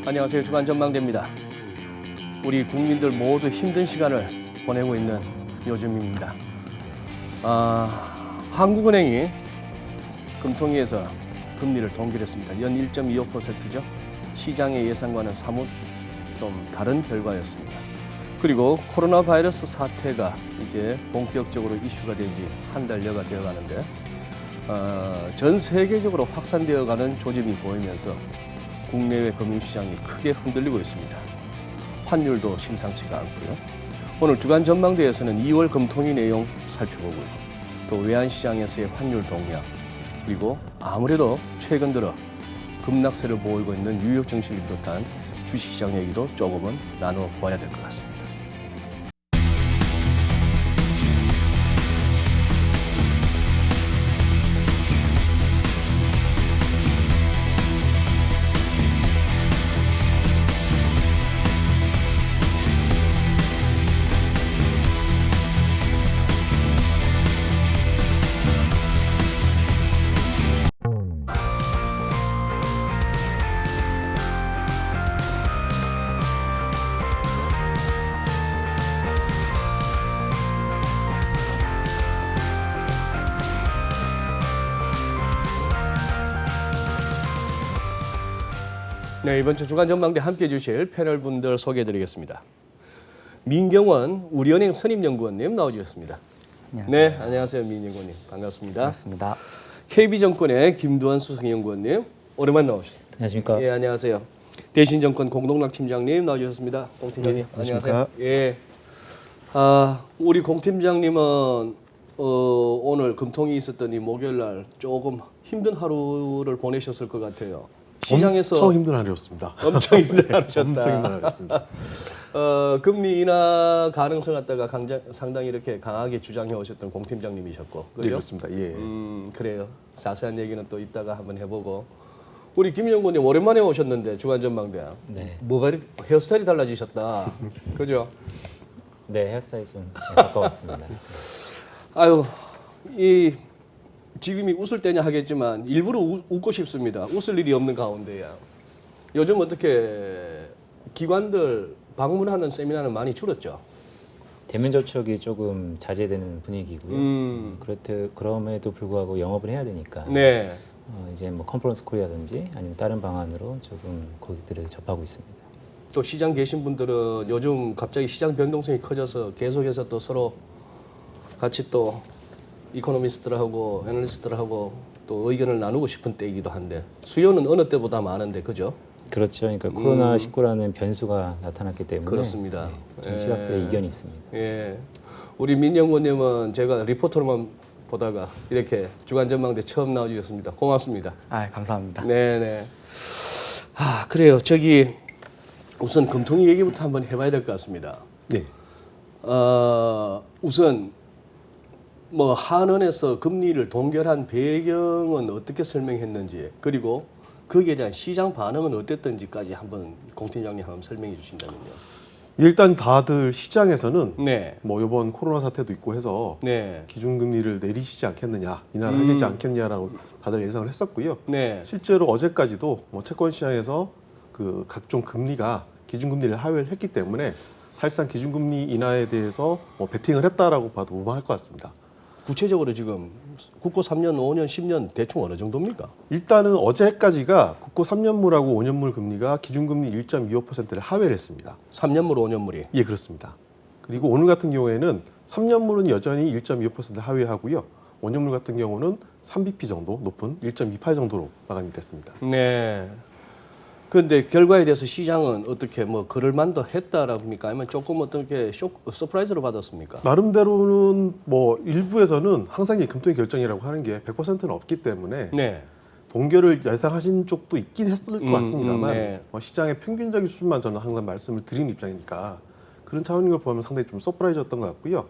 안녕하세요. 주간 전망대입니다. 우리 국민들 모두 힘든 시간을 보내고 있는 요즘입니다. 한국은행이 금통위에서 금리를 동결했습니다. 연 1.25%죠. 시장의 예상과는 사뭇 좀 다른 결과였습니다. 그리고 코로나 바이러스 사태가 이제 본격적으로 이슈가 된 지 한 달여가 되어가는데 전 세계적으로 확산되어가는 조짐이 보이면서 국내외 금융시장이 크게 흔들리고 있습니다. 환율도 심상치가 않고요. 오늘 주간 전망대에서는 2월 금통위 내용 살펴보고요. 또 외환시장에서의 환율 동향, 그리고 아무래도 최근 들어 급락세를 보이고 있는 뉴욕 증시를 비롯한 주식시장 얘기도 조금은 나눠봐야 될 것 같습니다. 네, 이번 주 주간 전망대 함께해 주실 패널분들 소개해드리겠습니다. 민경원 우리은행 선임연구원님 나와주셨습니다. 안녕하세요. 네, 안녕하세요. 민연구원님. 반갑습니다. 반갑습니다. KB증권의 김두한 수석연구원님 오랜만에 나오셨습니다. 안녕하십니까. 예, 안녕하세요. 대신증권 공동락 팀장님 나와주셨습니다. 공 팀장님, 안녕하세요. 예. 우리 공 팀장님은 오늘 금통이 있었더니 목요일 날 조금 힘든 하루를 보내셨을 것 같아요. 시장에서 엄청 힘든 하루였습니다. 엄청 힘든 하루셨다. 엄청 힘든 하루였습니다. 금리 인하 가능성 갖다가 상당히 이렇게 강하게 주장해 오셨던 공 팀장님이셨고, 네, 그죠? 그렇습니다. 예. 그래요. 자세한 얘기는 또 이따가 한번 해보고. 우리 김영권님 오랜만에 오셨는데 주간 전망대. 네. 뭐가 이렇게 헤어스타일이 달라지셨다. 그죠? 네, 헤어스타일 좀 바꿔봤습니다. 아유, 지금이 웃을 때냐 하겠지만 일부러 웃고 싶습니다. 웃을 일이 없는 가운데야. 요즘 어떻게 기관들 방문하는 세미나는 많이 줄었죠? 대면 접촉이 조금 자제되는 분위기고요. 그럼에도 불구하고 영업을 해야 되니까 네. 이제 뭐 컨퍼런스 콜이라든지 아니면 다른 방안으로 조금 고객들을 접하고 있습니다. 또 시장 계신 분들은 요즘 갑자기 시장 변동성이 커져서 계속해서 또 서로 같이 또 이코노미스트들하고 애널리스트들하고 또 의견을 나누고 싶은 때이기도 한데 수요는 어느 때보다 많은데 그죠? 그렇죠. 그러니까 코로나19라는 변수가 나타났기 때문에 그렇습니다. 좀 시각들의 이견이 있습니다. 예. 우리 민영구님은 제가 리포터로만 보다가 이렇게 주간 전망대 처음 나와주셨습니다. 고맙습니다. 감사합니다. 네네. 그래요. 저기 우선 금통위 얘기부터 한번 해봐야 될 것 같습니다. 네. 우선 뭐 한은에서 금리를 동결한 배경은 어떻게 설명했는지, 그리고 거기에 대한 시장 반응은 어땠던지까지 한번 공 팀장님 한번 설명해 주신다면요. 일단 다들 시장에서는 네. 뭐 이번 코로나 사태도 있고 해서 네. 기준금리를 내리시지 않겠느냐, 인하하지 않겠냐라고 다들 예상을 했었고요. 네. 실제로 어제까지도 뭐 채권 시장에서 그 각종 금리가 기준금리를 하회를 했기 때문에 사실상 기준금리 인하에 대해서 뭐 베팅을 했다라고 봐도 무방할 것 같습니다. 구체적으로 지금 국고 3년, 5년, 10년 대충 어느 정도입니까? 일단은 어제까지가 국고 3년물하고 5년물 금리가 기준금리 1.25%를 하회를 했습니다. 3년물, 5년물이. 예, 그렇습니다. 그리고 오늘 같은 경우에는 3년물은 여전히 1.25% 하회하고요. 5년물 같은 경우는 3bp 정도 높은 1.28 정도로 마감이 됐습니다. 네. 그런데 결과에 대해서 시장은 어떻게 뭐 그럴 만도 했다랍니까? 아니면 조금 어떻게 서프라이즈로 받았습니까? 나름대로는 뭐 일부에서는 항상 이 금통위 결정이라고 하는 게 100%는 없기 때문에 네. 동결을 예상하신 쪽도 있긴 했을 것 같습니다만 네. 시장의 평균적인 수준만 저는 항상 말씀을 드리는 입장이니까 그런 차원인 걸 보면 상당히 좀 서프라이즈였던 것 같고요.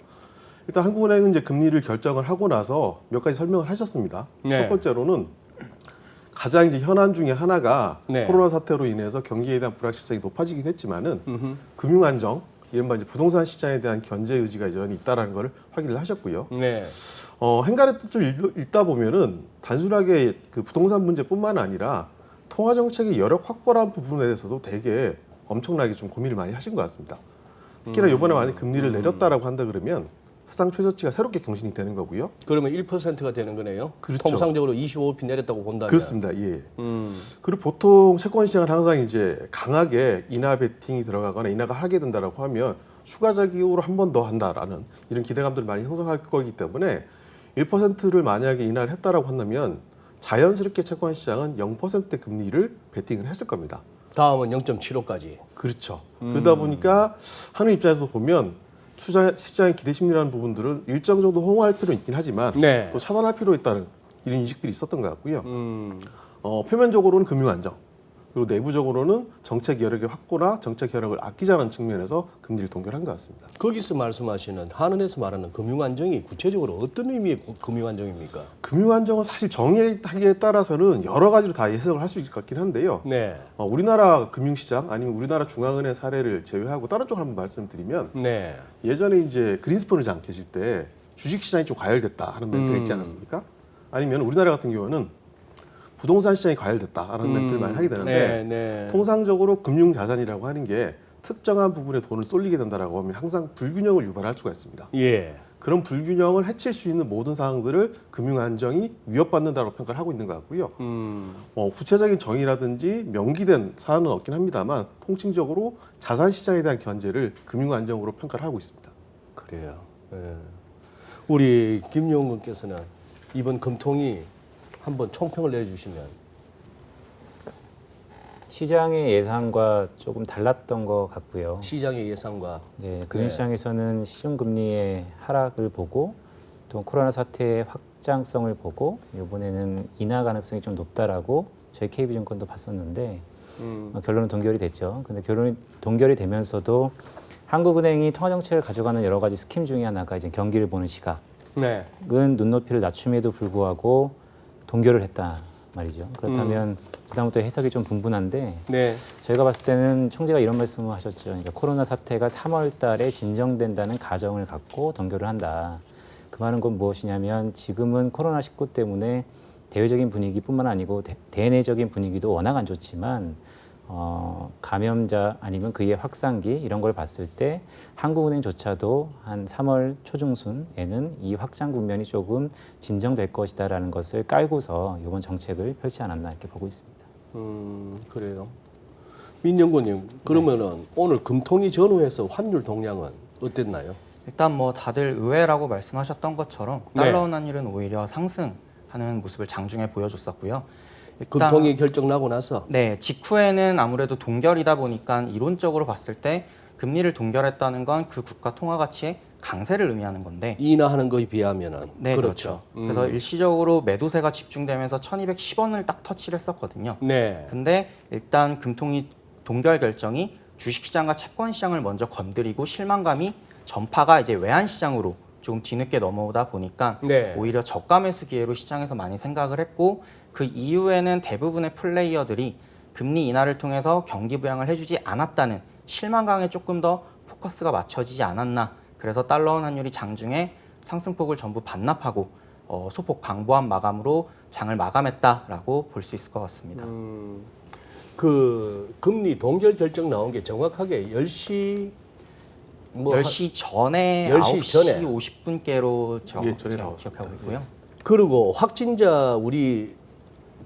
일단 한국은행은 이제 금리를 결정을 하고 나서 몇 가지 설명을 하셨습니다. 네. 첫 번째로는 가장 이제 현안 중에 하나가 네. 코로나 사태로 인해서 경기에 대한 불확실성이 높아지긴 했지만은 금융 안정, 이른바 이제 부동산 시장에 대한 견제 의지가 여전히 있다라는 것을 확인을 하셨고요. 네. 행간의 뜻을 읽다 보면은 단순하게 그 부동산 문제뿐만 아니라 통화 정책의 여력 확보라는 부분에 대해서도 되게 엄청나게 좀 고민을 많이 하신 것 같습니다. 특히나 이번에 만약 금리를 내렸다라고 한다 그러면 사상 최저치가 새롭게 경신이 되는 거고요. 그러면 1%가 되는 거네요. 그렇죠. 통상적으로 25p 내렸다고 본다면. 그렇습니다. 예. 그리고 보통 채권 시장은 항상 이제 강하게 인하 베팅이 들어가거나 인하가 하게 된다라고 하면 추가적으로 한 번 더 한다라는 이런 기대감들을 많이 형성할 거기 때문에 1%를 만약에 인하를 했다라고 한다면 자연스럽게 채권 시장은 0% 금리를 베팅을 했을 겁니다. 다음은 0.75까지. 그렇죠. 그러다 보니까 하는 입장에서 보면 투자 시장의 기대 심리라는 부분들은 일정 정도 호응할 필요는 있긴 하지만 네. 또 차단할 필요 있다는 이런 인식들이 있었던 것 같고요. 표면적으로는 금융 안정, 그리고 내부적으로는 정책 여력의 확보나 정책 여력을 아끼자는 측면에서 금리를 동결한 것 같습니다. 거기서 말씀하시는 한은에서 말하는 금융 안정이 구체적으로 어떤 의미의 금융 안정입니까? 금융 안정은 사실 정의하기에 따라서는 여러 가지로 다 해석을 할 수 있을 것 같긴 한데요. 네. 우리나라 금융시장 아니면 우리나라 중앙은행 사례를 제외하고 다른 쪽 한번 말씀드리면 네. 예전에 이제 그린스폰 의장 계실 때 주식시장이 좀 과열됐다 하는 멘트가 있지 않았습니까? 아니면 우리나라 같은 경우는 부동산 시장이 과열됐다라는 멘트를 많이 하게 되는데 네, 네. 통상적으로 금융자산이라고 하는 게 특정한 부분에 돈을 쏠리게 된다라고 하면 항상 불균형을 유발할 수가 있습니다. 예. 그런 불균형을 해칠 수 있는 모든 상황들을 금융 안정이 위협받는다고 평가를 하고 있는 것 같고요. 구체적인 정의라든지 명기된 사안은 없긴 합니다만 통칭적으로 자산 시장에 대한 견제를 금융 안정으로 평가를 하고 있습니다. 그래요. 예. 우리 김용근께서는 이번 금통이 한번 총평을 내주시면. 시장의 예상과 조금 달랐던 것 같고요. 시장의 예상과. 네, 금융시장에서는 시중금리의 하락을 보고 또 코로나 사태의 확장성을 보고 이번에는 인하 가능성이 좀 높다라고 저희 KB증권도 봤었는데 결론은 동결이 됐죠. 근데 결론이 동결이 되면서도 한국은행이 통화정책을 가져가는 여러 가지 스킴 중에 하나가 이제 경기를 보는 시각은 네. 눈높이를 낮춤에도 불구하고 동결을 했다 말이죠. 그렇다면 그다음부터 해석이 좀 분분한데 네. 저희가 봤을 때는 총재가 이런 말씀을 하셨죠. 그러니까 코로나 사태가 3월 달에 진정된다는 가정을 갖고 동결을 한다. 그 말은 건 무엇이냐면 지금은 코로나19 때문에 대외적인 분위기뿐만 아니고 대내적인 분위기도 워낙 안 좋지만 감염자 아니면 그의 확산기 이런 걸 봤을 때 한국은행조차도 한 3월 초중순에는 이 확산 국면이 조금 진정될 것이다라는 것을 깔고서 이번 정책을 펼치 않았나 이렇게 보고 있습니다. 그래요. 민영구님, 그러면은 오늘 금통위 전후에서 환율 동향은 어땠나요? 일단 뭐 다들 의외라고 말씀하셨던 것처럼 네. 달러 환율은 오히려 상승하는 모습을 장중에 보여줬었고요. 금통위 결정 나고 나서. 네, 직후에는 아무래도 동결이다 보니까 이론적으로 봤을 때 금리를 동결했다는 건 그 국가 통화 가치의 강세를 의미하는 건데 인하하는 거에 비하면은. 네, 그렇죠. 그래서 일시적으로 매도세가 집중되면서 1,210원을 딱 터치를 했었거든요. 네. 근데 일단 금통위 동결 결정이 주식시장과 채권시장을 먼저 건드리고 실망감이 전파가 이제 외환시장으로 조금 뒤늦게 넘어오다 보니까 네. 오히려 저가 매수 기회로 시장에서 많이 생각을 했고 그 이후에는 대부분의 플레이어들이 금리 인하를 통해서 경기 부양을 해주지 않았다는 실망감에 조금 더 포커스가 맞춰지지 않았나. 그래서 달러 환율이 장중에 상승폭을 전부 반납하고 소폭 방보한 마감으로 장을 마감했다라고 볼 수 있을 것 같습니다. 그 금리 동결 결정 나온 게 정확하게 10시 10시 전에 10시 9시 전에. 50분께로 예, 전에 나왔습니다. 기억하고 있고요. 그리고 확진자 우리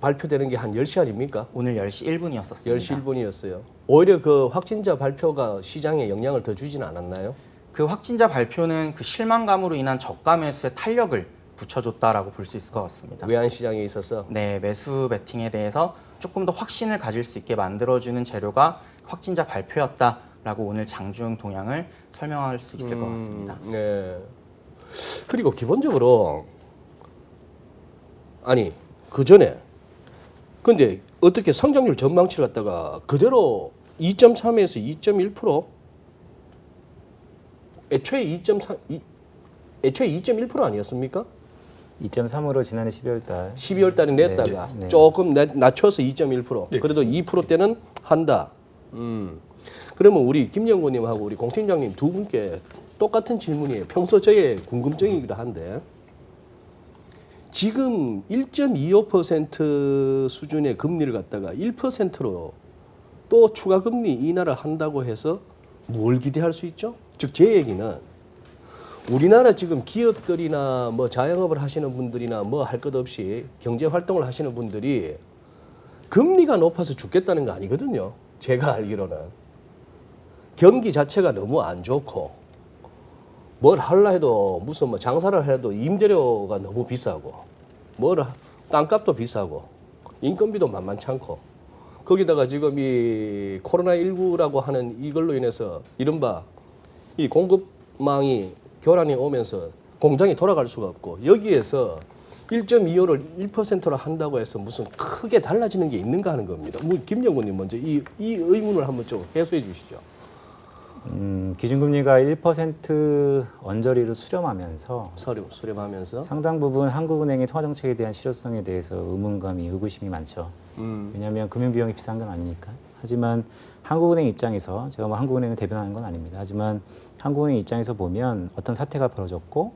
발표되는 게 한 10시 아닙니까? 오늘 10시 1분이었었습니다. 10시 1분이었어요. 오히려 그 확진자 발표가 시장에 영향을 더 주지는 않았나요? 그 확진자 발표는 그 실망감으로 인한 저가 매수의 탄력을 붙여줬다라고 볼 수 있을 것 같습니다. 외환 시장에 있어서. 네, 매수 베팅에 대해서 조금 더 확신을 가질 수 있게 만들어주는 재료가 확진자 발표였다라고 오늘 장중 동향을 설명할 수 있을 것 같습니다. 네. 그리고 기본적으로 아니 그 전에 근데 어떻게 성장률 전망치를 갖다가 그대로 2.3에서 2.1% 애초에 2.1% 아니었습니까? 2.3으로 지난해 12월 달 12월 달에 냈다가 네. 조금 낮춰서 2.1%. 그래도 2%대는 한다. 그러면 우리 김영구님하고 우리 공팀장님 두 분께 똑같은 질문이에요. 평소 저의 궁금증이기도 한데 지금 1.25% 수준의 금리를 갖다가 1%로 또 추가 금리 인하를 한다고 해서 뭘 기대할 수 있죠? 즉 제 얘기는 우리나라 지금 기업들이나 뭐 자영업을 하시는 분들이나 뭐 할 것 없이 경제 활동을 하시는 분들이 금리가 높아서 죽겠다는 거 아니거든요. 제가 알기로는 경기 자체가 너무 안 좋고 뭘 하려 해도 무슨 뭐 장사를 해도 임대료가 너무 비싸고 뭘 땅값도 비싸고 인건비도 만만찮고 거기다가 지금 이 코로나19라고 하는 이걸로 인해서 이른바 이 공급망이 교란이 오면서 공장이 돌아갈 수가 없고 여기에서 1.25를 1%로 한다고 해서 무슨 크게 달라지는 게 있는가 하는 겁니다. 뭐 김영곤님 먼저 이 의문을 한번 좀 해소해 주시죠. 기준금리가 1% 언저리로 수렴하면서 수렴하면서 상당 부분 한국은행의 통화정책에 대한 실효성에 대해서 의문감이 의구심이 많죠. 왜냐하면 금융비용이 비싼 건 아니니까. 하지만 한국은행 입장에서 제가 뭐 한국은행을 대변하는 건 아닙니다. 하지만 한국은행 입장에서 보면 어떤 사태가 벌어졌고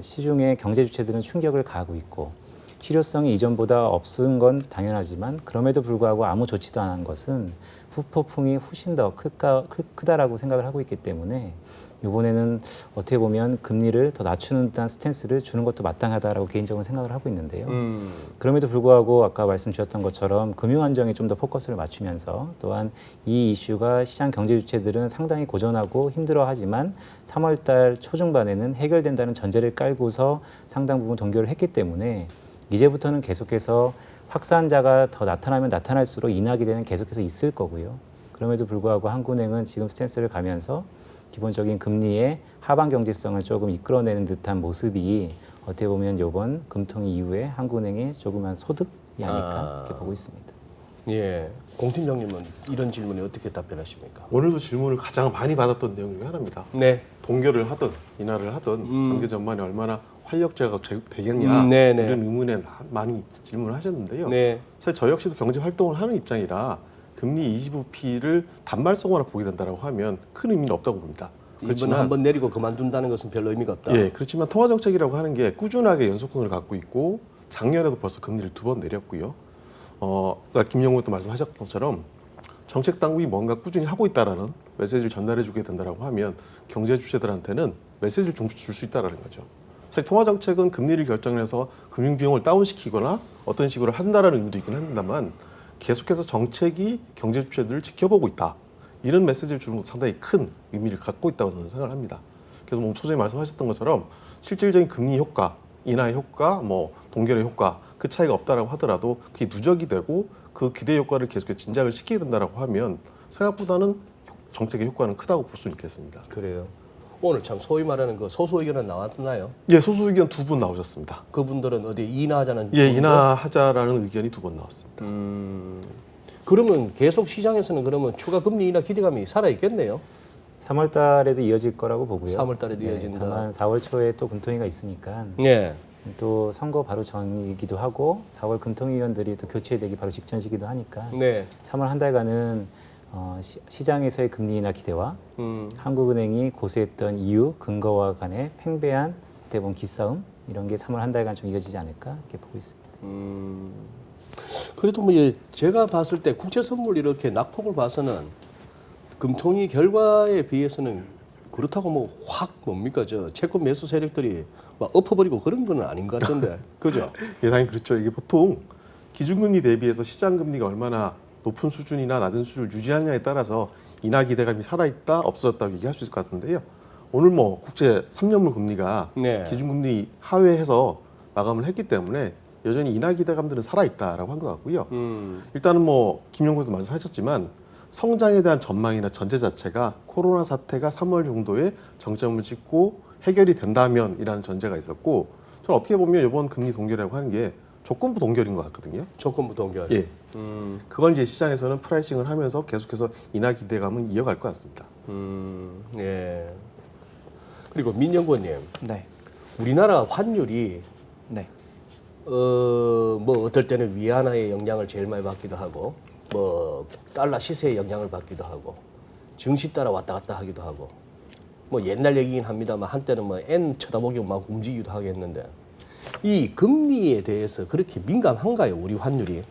시중의 경제 주체들은 충격을 가하고 있고 실효성이 이전보다 없은 건 당연하지만 그럼에도 불구하고 아무 조치도 안 한 것은 후폭풍이 훨씬 더 크다라고 생각을 하고 있기 때문에 이번에는 어떻게 보면 금리를 더 낮추는 듯한 스탠스를 주는 것도 마땅하다라고 개인적으로 생각을 하고 있는데요. 그럼에도 불구하고 아까 말씀 주셨던 것처럼 금융 안정에 좀 더 포커스를 맞추면서 또한 이 이슈가 시장 경제 주체들은 상당히 고전하고 힘들어하지만 3월 달 초중반에는 해결된다는 전제를 깔고서 상당 부분 동결을 했기 때문에 이제부터는 계속해서 확산자가 더 나타나면 나타날수록 인하 기대는 계속해서 있을 거고요. 그럼에도 불구하고 한국은행은 지금 스탠스를 가면서 기본적인 금리의 하방 경제성을 조금 이끌어내는 듯한 모습이 어떻게 보면 이번 금통위 이후에 한국은행의 조그만 소득이 아닐까 이렇게 보고 있습니다. 예, 공 팀장님은 이런 질문에 어떻게 답변하십니까? 오늘도 질문을 가장 많이 받았던 내용 중에 하나입니다. 네, 동결을 하든 인하를 하든 경기 전반에 얼마나 활력제가 되겠냐 네네. 이런 의문에 많이 질문을 하셨는데요. 네, 사실 저 역시도 경제 활동을 하는 입장이라 금리 25P를 단말성으로 보게 된다고 하면 큰 의미는 없다고 봅니다. 이번에 한번 내리고 그만둔다는 것은 별 의미가 없다. 예, 그렇지만 통화정책이라고 하는 게 꾸준하게 연속성을 갖고 있고 작년에도 벌써 금리를 2번 내렸고요. 아까 김영곤도 말씀하셨던 것처럼 정책 당국이 뭔가 꾸준히 하고 있다라는 메시지를 전달해주게 된다고 하면 경제 주체들한테는 메시지를 좀 줄 수 있다라는 거죠. 사실 통화정책은 금리를 결정해서 금융비용을 다운시키거나 어떤 식으로 한다라는 의미도 있긴 합니다만 계속해서 정책이 경제 주체들을 지켜보고 있다. 이런 메시지를 주는 것도 상당히 큰 의미를 갖고 있다고 저는 생각을 합니다. 그래서 뭐 소장님 말씀하셨던 것처럼 실질적인 금리 효과, 인하의 효과, 뭐 동결의 효과 그 차이가 없다라고 하더라도 그게 누적이 되고 그 기대 효과를 계속해서 진작을 시키게 된다라고 하면 생각보다는 정책의 효과는 크다고 볼 수 있겠습니다. 그래요. 오늘 참 소위 말하는 그 소수 의견은 나왔나요? 예, 소수 의견 2분 나오셨습니다. 그분들은 어디 인하하자는 예, 정도? 인하하자라는 의견이 2번 나왔습니다. 그러면 계속 시장에서는 그러면 추가 금리 인하 기대감이 살아 있겠네요. 3월 달에도 이어질 거라고 보고요. 3월 달에도 이어진다. 다만 4월 초에 또 금통위가 있으니까 네. 또 선거 바로 전이기도 하고 4월 금통위원들이 또 교체되기 바로 직전이기도 하니까 네. 3월 한 달간은 시장에서의 금리 인하 기대와 한국은행이 고수했던 이유, 근거와 간의 팽배한 대부분 기싸움 이런 게 3월 한 달간 좀 이어지지 않을까 이렇게 보고 있습니다. 그래도 뭐 제가 봤을 때 국채 선물 이렇게 낙폭을 봐서는 금통위 결과에 비해서는 그렇다고 뭐 확 뭡니까 저 채권 매수 세력들이 막 엎어버리고 그런 건 아닌 것 같던데 그죠? 예, 당연히 그렇죠. 이게 보통 기준금리 대비해서 시장금리가 얼마나 높은 수준이나 낮은 수준을 유지하느냐에 따라서 인하 기대감이 살아있다, 없어졌다고 얘기할 수 있을 것 같은데요. 오늘 뭐 국제 3년물 금리가 네. 기준금리 하회해서 마감을 했기 때문에 여전히 인하 기대감들은 살아있다라고 한 것 같고요. 일단은 뭐 김영곤도 말씀하셨지만 성장에 대한 전망이나 전제 자체가 코로나 사태가 3월 정도에 정점을 찍고 해결이 된다면이라는 전제가 있었고 저는 어떻게 보면 이번 금리 동결이라고 하는 게 조건부 동결인 것 같거든요. 조건부 동결. 예. 그걸 이제 시장에서는 프라이싱을 하면서 계속해서 인하 기대감은 이어갈 것 같습니다. 예. 그리고 민영권님, 네. 우리나라 환율이 네. 뭐 어떨 때는 위안화의 영향을 제일 많이 받기도 하고, 뭐 달러 시세의 영향을 받기도 하고, 증시 따라 왔다 갔다 하기도 하고, 뭐 옛날 얘기긴 합니다만 한때는 뭐 N 쳐다보기 막 움직이기도 하겠는데 이 금리에 대해서 그렇게 민감한가요, 우리 환율이?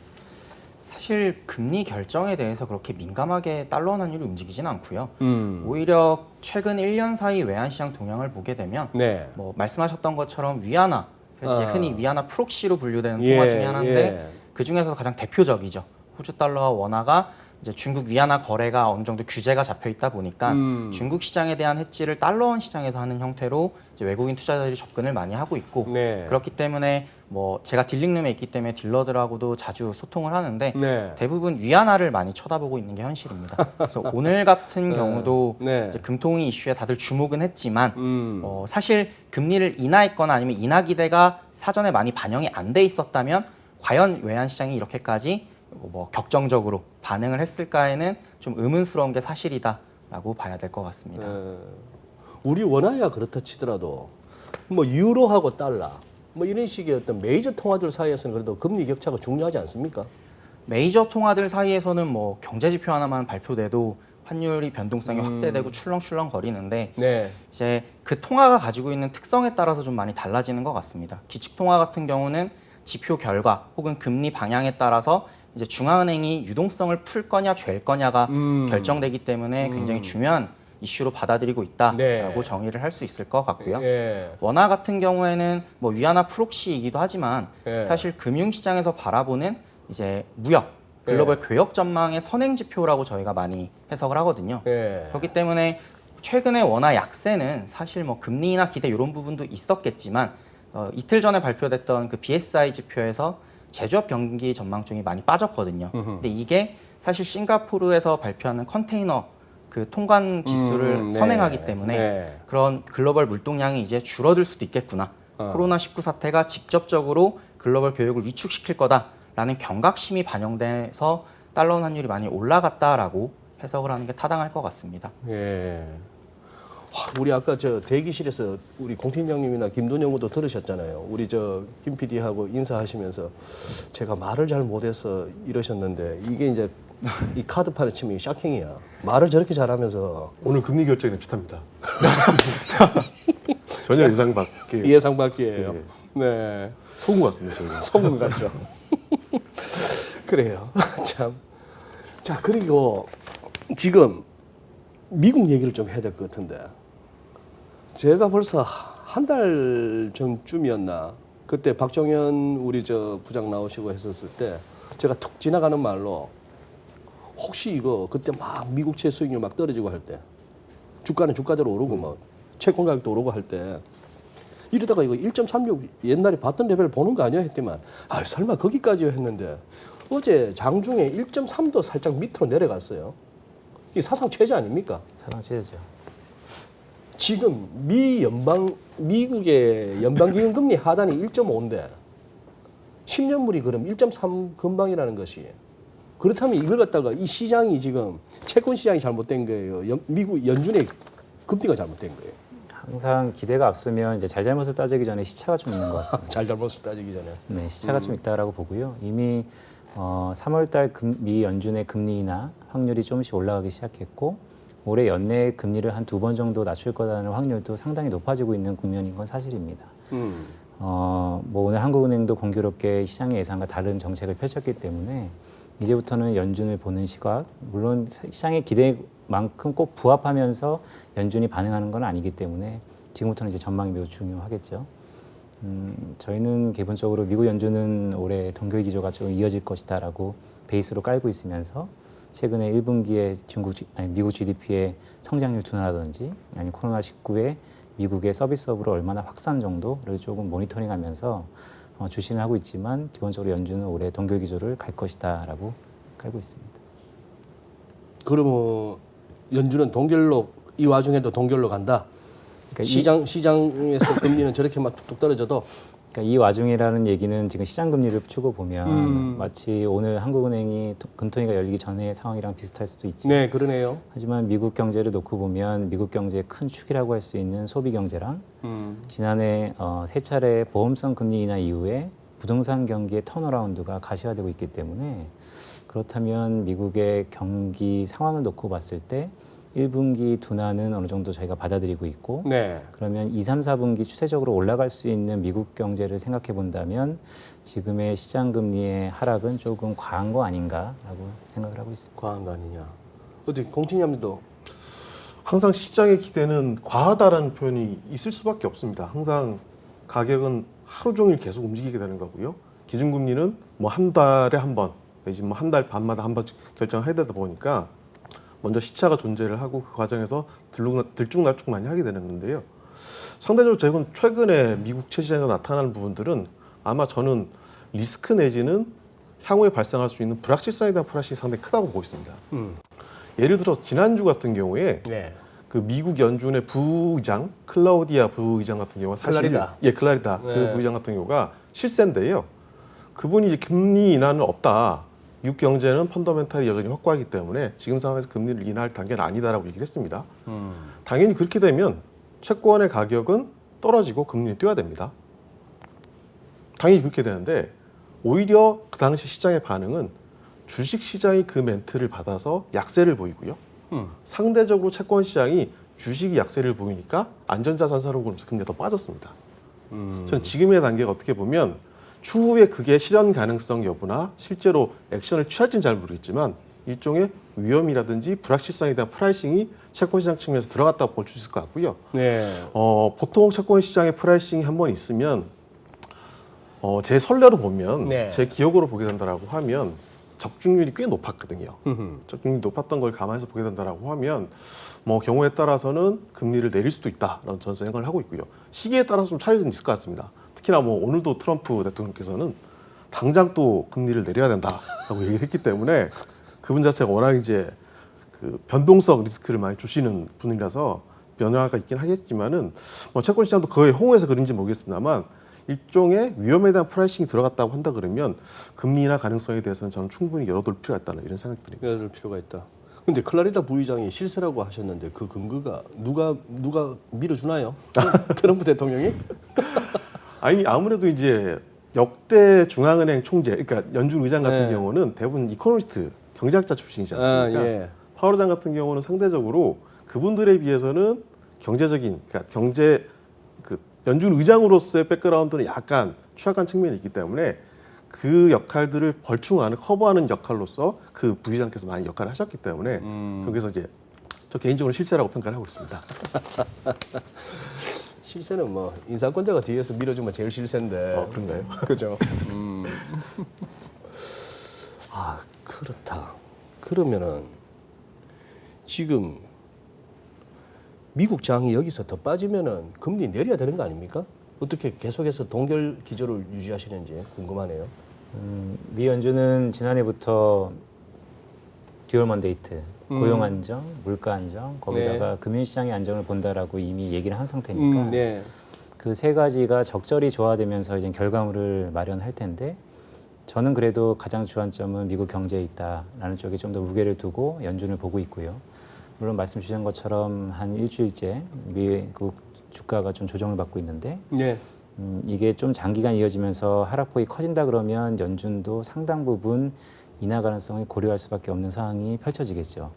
사실 금리 결정에 대해서 그렇게 민감하게 달러 원 환율이 움직이진 않고요. 음. 오히려 최근 1년 사이 외환시장 동향을 보게 되면 네. 뭐 말씀하셨던 것처럼 위안화, 그래서 이제 흔히 위안화 프록시로 분류되는 예, 통화 중에 하나인데 예. 그 중에서 가장 대표적이죠. 호주 달러와 원화가 이제 중국 위안화 거래가 어느 정도 규제가 잡혀 있다 보니까 중국 시장에 대한 해지를 달러원 시장에서 하는 형태로 이제 외국인 투자자들이 접근을 많이 하고 있고 네. 그렇기 때문에 뭐 제가 딜링룸에 있기 때문에 딜러들하고도 자주 소통을 하는데 네. 대부분 위안화를 많이 쳐다보고 있는 게 현실입니다. 그래서 오늘 같은 경우도 네. 이제 금통위 이슈에 다들 주목은 했지만 음. 사실 금리를 인하했거나 아니면 인하 기대가 사전에 많이 반영이 안 돼 있었다면 과연 외환 시장이 이렇게까지 뭐 격정적으로 반응을 했을까에는 좀 의문스러운 게 사실이다라고 봐야 될 것 같습니다. 우리 원화야 그렇다 치더라도 뭐 유로하고 달러 뭐 이런 식의 어떤 메이저 통화들 사이에서는 그래도 금리 격차가 중요하지 않습니까? 메이저 통화들 사이에서는 뭐 경제 지표 하나만 발표돼도 환율이 변동성이 확대되고 출렁출렁 거리는데 네. 이제 그 통화가 가지고 있는 특성에 따라서 좀 많이 달라지는 것 같습니다. 기축 통화 같은 경우는 지표 결과 혹은 금리 방향에 따라서 이제 중앙은행이 유동성을 풀 거냐 잴 거냐가 결정되기 때문에 굉장히 중요한 이슈로 받아들이고 있다라고 네. 정의를 할 수 있을 것 같고요. 예. 원화 같은 경우에는 뭐 위안화 프록시이기도 하지만 예. 사실 금융시장에서 바라보는 이제 무역 글로벌 교역 전망의 선행 지표라고 저희가 많이 해석을 하거든요. 예. 그렇기 때문에 최근에 원화 약세는 사실 뭐 금리 인하 기대 이런 부분도 있었겠지만 이틀 전에 발표됐던 그 BSI 지표에서 제조업 경기 전망점이 많이 빠졌거든요. 근데 이게 사실 싱가포르에서 발표하는 컨테이너 그 통관 지수를 네. 선행하기 때문에 네. 그런 글로벌 물동량이 이제 줄어들 수도 있겠구나. 코로나19 사태가 직접적으로 글로벌 교역을 위축시킬 거다라는 경각심이 반영돼서 달러 원 환율이 많이 올라갔다라고 해석을 하는 게 타당할 것 같습니다. 예. 와, 우리 아까 저 대기실에서 우리 공 팀장님이나 김돈영도 들으셨잖아요. 우리 저 김 PD하고 인사하시면서 제가 말을 잘 못해서 이러셨는데 이게 이제 이 카드판에 치면 샥행이야. 말을 저렇게 잘하면서 오늘 금리 결정이 비슷합니다. 전혀 예상 밖의 예상 밖이에요. 예. 네. 소금 같습니다. 저희가. 소문 같죠. 그래요. 참. 자, 그리고 지금 미국 얘기를 좀 해야 될 것 같은데 제가 벌써 한 달 전쯤이었나 그때 박정현 우리 저 부장 나오시고 했었을 때 제가 툭 지나가는 말로 혹시 이거 그때 막 미국채 수익률 막 떨어지고 할 때 주가는 주가대로 오르고 막 채권 가격도 오르고 할 때 이러다가 이거 1.36 옛날에 봤던 레벨 보는 거 아니야 했더만 아 설마 거기까지요 했는데 어제 장중에 1.3도 살짝 밑으로 내려갔어요. 이 사상 최저 아닙니까? 사상 최저죠. 지금 미국의 연방기금 금리 하단이 1.5인데 10년물이 그럼 1.3 근방이라는 것이 그렇다면 이걸 갖다가 이 시장이 지금 채권 시장이 잘못된 거예요. 미국 연준의 금리가 잘못된 거예요. 항상 기대가 앞서면 이제 잘잘못을 따지기 전에 시차가 좀 있는 것 같습니다. 잘잘못을 따지기 전에. 네, 시차가 좀 있다라고 보고요. 이미 3월달 미 연준의 금리 인하 확률이 조금씩 올라가기 시작했고 올해 연내 금리를 한 2번 정도 낮출 거라는 확률도 상당히 높아지고 있는 국면인 건 사실입니다. 뭐 오늘 한국은행도 공교롭게 시장의 예상과 다른 정책을 펼쳤기 때문에 이제부터는 연준을 보는 시각, 물론 시장의 기대만큼 꼭 부합하면서 연준이 반응하는 건 아니기 때문에 지금부터는 이제 전망이 매우 중요하겠죠. 저희는 기본적으로 미국 연준은 올해 동결 기조가 좀 이어질 것이다라고 베이스로 깔고 있으면서 최근에 1분기에 미국 GDP의 성장률 둔화라든지 아니면 코로나19의 미국의 서비스업으로 얼마나 확산 정도를 조금 모니터링하면서 주시는 하고 있지만 기본적으로 연준은 올해 동결 기조를 갈 것이다라고 깔고 있습니다. 그러면 연준은 동결로 이 와중에도 동결로 간다. 그러니까 시장에서 금리는 저렇게 막 뚝뚝 떨어져도 그러니까 이 와중이라는 얘기는 지금 시장 금리를 추고 보면 마치 오늘 한국은행이 금통위가 열리기 전의 상황이랑 비슷할 수도 있지만 네 그러네요. 하지만 미국 경제를 놓고 보면 미국 경제의 큰 축이라고 할 수 있는 소비 경제랑 지난해 세 차례 보험성 금리 인하 이후에 부동산 경기의 턴어라운드가 가시화되고 있기 때문에 그렇다면 미국의 경기 상황을 놓고 봤을 때 1분기 둔화는 어느 정도 저희가 받아들이고 있고 네. 그러면 2, 3, 4분기 추세적으로 올라갈 수 있는 미국 경제를 생각해 본다면 지금의 시장 금리의 하락은 조금 과한 거 아닌가라고 생각을 하고 있습니다. 과한 거 아니냐. 어떻게 공팀장님도 항상 시장의 기대는 과하다라는 표현이 있을 수밖에 없습니다. 항상 가격은 하루 종일 계속 움직이게 되는 거고요. 기준금리는 뭐 한 달에 한 번, 내지 뭐 한 달 반마다 한 번 결정해야 되다 보니까 먼저 시차가 존재를 하고 그 과정에서 들쭉날쭉 많이 하게 되는 건데요. 상대적으로 저희는 최근에 미국 채시장에서 나타나는 부분들은 아마 저는 리스크 내지는 향후에 발생할 수 있는 불확실성에 대한 프라이싱이 상당히 크다고 보고 있습니다. 예를 들어 지난주 같은 경우에 네. 그 미국 연준의 부의장 클라우디아 부의장 같은 경우가 사실 클라리다. 예 클라리다 네. 그 부의장 같은 경우가 실세인데요. 그분이 이제 금리 인하는 없다. 미국 경제는 펀더멘탈이 여전히 확고하기 때문에 지금 상황에서 금리를 인하할 단계는 아니다라고 얘기를 했습니다. 당연히 그렇게 되면 채권의 가격은 떨어지고 금리는 뛰어야 됩니다. 당연히 그렇게 되는데 오히려 그 당시 시장의 반응은 주식 시장이 그 멘트를 받아서 약세를 보이고요. 상대적으로 채권 시장이 주식이 약세를 보이니까 안전자산사로 보면서 금리가 더 빠졌습니다. 저는 지금의 단계가 어떻게 보면 추후에 그게 실현 가능성 여부나 실제로 액션을 취할지는 잘 모르겠지만 일종의 위험이라든지 불확실성에 대한 프라이싱이 채권 시장 측면에서 들어갔다고 볼 수 있을 것 같고요. 네. 보통 채권 시장의 프라이싱이 한번 있으면 제 선례로 보면 네. 제 기억으로 보게 된다라고 하면 적중률이 꽤 높았거든요. 적중률이 높았던 걸 감안해서 보게 된다라고 하면 뭐 경우에 따라서는 금리를 내릴 수도 있다라는 저는 생각을 하고 있고요. 시기에 따라서 좀 차이는 있을 것 같습니다. 특히나 뭐 오늘도 트럼프 대통령께서는 당장 또 금리를 내려야 된다라고 얘기를 했기 때문에 그분 자체가 워낙 이제 그 변동성 리스크를 많이 주시는 분이라서 변화가 있긴 하겠지만은 뭐 채권 시장도 거의 호응해서 그런지 모르겠습니다만 일종의 위험에 대한 프라이싱이 들어갔다고 한다 그러면 금리 인하 가능성에 대해서는 저는 충분히 열어둘 필요가 있다는 이런 생각이 듭니다. 열을 필요가 있다. 근데 클라리다 부의장이 실세라고 하셨는데 그 근거가 누가 밀어주나요? 트럼프 대통령이? 아니 아무래도 이제 역대 중앙은행 총재, 그러니까 연준 의장 같은 네. 경우는 대부분 이코노미스트 경제학자 출신이지 않습니까? 아, 예. 파월 의장 같은 경우는 상대적으로 그분들에 비해서는 경제적인, 그러니까 경제 그 연준 의장으로서의 백그라운드는 약간 취약한 측면이 있기 때문에 그 역할들을 벌충하는 커버하는 역할로서 그 부의장께서 많이 역할을 하셨기 때문에 그래서 이제 저 개인적으로 실세라고 평가를 하고 있습니다. 실세는 뭐 인사권자가 뒤에서 밀어주면 제일 실세인데. 그런가요? 그죠. 아 그렇다. 그러면은 지금 미국 장이 여기서 더 빠지면은 금리 내려야 되는 거 아닙니까? 어떻게 계속해서 동결 기조를 유지하시는지 궁금하네요. 미 연준은 지난해부터 듀얼 먼데이트, 고용 안정, 물가 안정, 거기다가 금융시장의 안정을 본다라고 이미 얘기를 한 상태니까 네. 그 세 가지가 적절히 조화되면서 이제 결과물을 마련할 텐데 저는 그래도 가장 주안점은 미국 경제에 있다라는 쪽에 좀 더 무게를 두고 연준을 보고 있고요. 물론 말씀 주신 것처럼 한 일주일째 미국 주가가 좀 조정을 받고 있는데 네. 이게 좀 장기간 이어지면서 하락폭이 커진다 그러면 연준도 상당 부분 인하 가능성을 고려할 수밖에 없는 상황이 펼쳐지겠죠.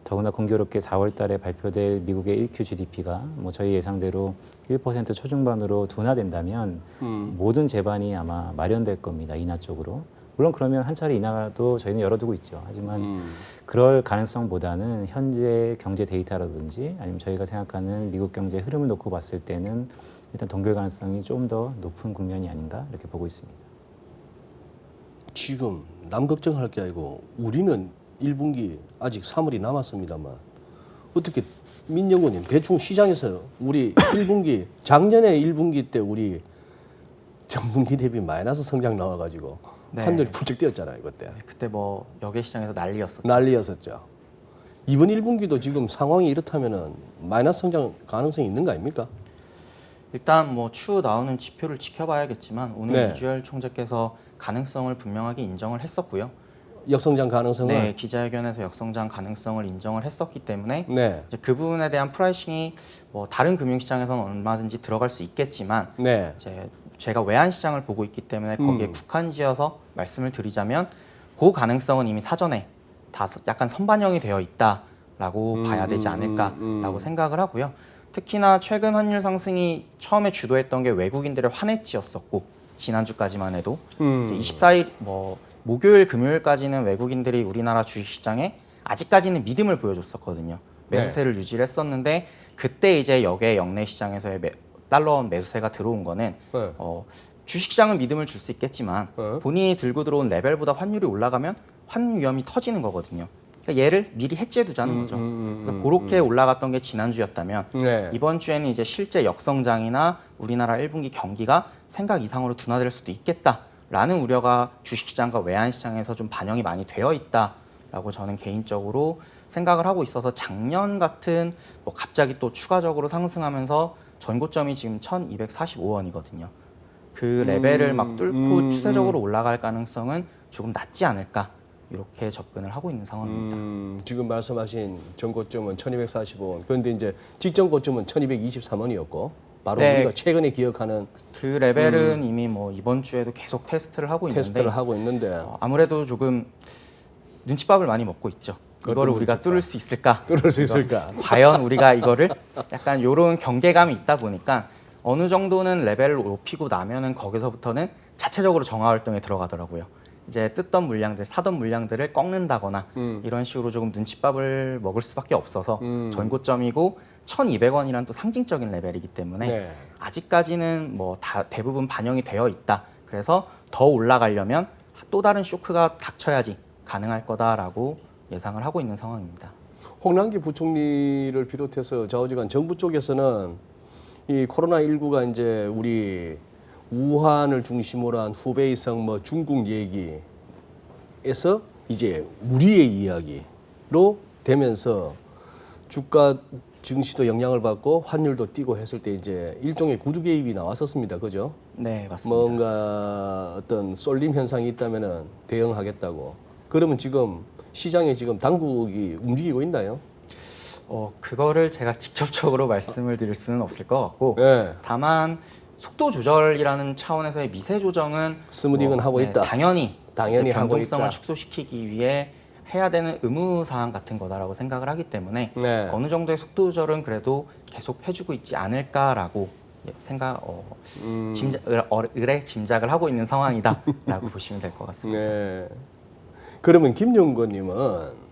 더구나 공교롭게 4월 달에 발표될 미국의 1Q GDP가 뭐 저희 예상대로 1% 초중반으로 둔화된다면 모든 제반이 아마 마련될 겁니다. 인하 쪽으로. 물론 그러면 한 차례 인하도 저희는 열어두고 있죠. 하지만 그럴 가능성보다는 현재 경제 데이터라든지 아니면 저희가 생각하는 미국 경제 흐름을 놓고 봤을 때는 일단 동결 가능성이 좀 더 높은 국면이 아닌가 이렇게 보고 있습니다. 지금 남 걱정할 게 아니고 우리는 1분기 아직 3월이 남았습니다만 어떻게 민연구님 대충 시장에서 우리 1분기 작년에 1분기 때 우리 전분기 대비 마이너스 성장 나와가지고 네. 환율이 부쩍 뛰었잖아요 그때. 그때 뭐 여객 시장에서 난리였었죠. 난리였었죠. 이번 1분기도 지금 상황이 이렇다면은 마이너스 성장 가능성이 있는 거 아닙니까? 일단 뭐 추후 나오는 지표를 지켜봐야겠지만 오늘 네. 이주열 총재께서 가능성을 분명하게 인정을 했었고요. 역성장 가능성을. 네, 기자회견에서 역성장 가능성을 인정을 했었기 때문에 네. 이제 그 부분에 대한 프라이싱이 뭐 다른 금융시장에서는 얼마든지 들어갈 수 있겠지만 네. 이제 제가 외환 시장을 보고 있기 때문에 거기에 국한지어서 말씀을 드리자면 그 가능성은 이미 사전에 다 약간 선반영이 되어 있다라고 라고 봐야 되지 않을까라고 생각을 하고요. 특히나 최근 환율 상승이 처음에 주도했던 게 외국인들의 환해지였었고 지난주까지만 해도 이제 24일 목요일 금요일까지는 외국인들이 우리나라 주식시장에 아직까지는 믿음을 보여줬었거든요. 매수세를 유지를 했었는데 그때 이제 역의 역내 시장에서의 달러원 매수세가 들어온 거는 네. 주식시장은 믿음을 줄 수 있겠지만 본인이 들고 들어온 레벨보다 환율이 올라가면 환 위험이 터지는 거거든요. 그러니까 얘를 미리 해지해 두자는 거죠. 그래서 그렇게 올라갔던 게 지난주였다면 네. 이번 주에는 이제 실제 역성장이나 우리나라 1분기 경기가 생각 이상으로 둔화될 수도 있겠다라는 우려가 주식시장과 외환시장에서 좀 반영이 많이 되어 있다라고 저는 개인적으로 생각을 하고 있어서 작년 같은 갑자기 또 추가적으로 상승하면서 전고점이 지금 1245원이거든요. 그 레벨을 막 뚫고 추세적으로 올라갈 가능성은 조금 낮지 않을까 이렇게 접근을 하고 있는 상황입니다. 지금 말씀하신 전고점은 1245원. 그런데 이제 직전 고점은 1223원이었고 바로 네. 우리가 최근에 기억하는 그 레벨은 이미 이번 주에도 계속 테스트를 하고 테스트를 있는데 하고 있는데 아무래도 조금 눈칫밥을 많이 먹고 있죠. 이거를 우리가 뚫을 수 있을까? 뚫을 수 있을까? 과연 우리가 이거를 약간 이런 경계감이 있다 보니까 어느 정도는 레벨을 높이고 나면은 거기서부터는 자체적으로 정화 활동에 들어가더라고요. 이제 뜯던 물량들, 사던 물량들을 꺾는다거나 이런 식으로 조금 눈칫밥을 먹을 수밖에 없어서 전고점이고 1,200원이란 또 상징적인 레벨이기 때문에 네. 아직까지는 다 대부분 반영이 되어 있다. 그래서 더 올라가려면 또 다른 쇼크가 닥쳐야지 가능할 거다라고 예상을 하고 있는 상황입니다. 홍남기 부총리를 비롯해서 좌우지간 정부 쪽에서는 이 코로나19가 이제 우리 우한을 중심으로 한 후베이성 중국 얘기에서 이제 우리의 이야기로 되면서 주가 증시도 영향을 받고 환율도 뛰고 했을 때 이제 일종의 구두 개입이 나왔었습니다. 그죠? 네, 맞습니다. 뭔가 어떤 쏠림 현상이 있다면은 대응하겠다고. 그러면 지금 시장에 지금 당국이 움직이고 있나요? 그거를 제가 직접적으로 말씀을 드릴 수는 없을 것 같고 네. 다만 속도 조절이라는 차원에서의 미세 조정은 스무딩은 하고 있다. 당연히 당연히 이제 하고 변동성을 있다. 축소시키기 위해 해야 되는 의무 사항 같은 거다라고 생각을 하기 때문에 네. 어느 정도의 속도 조절은 그래도 계속 해주고 있지 않을까라고 짐작을 하고 있는 상황이다라고 보시면 될 것 같습니다. 네. 그러면 김용건님은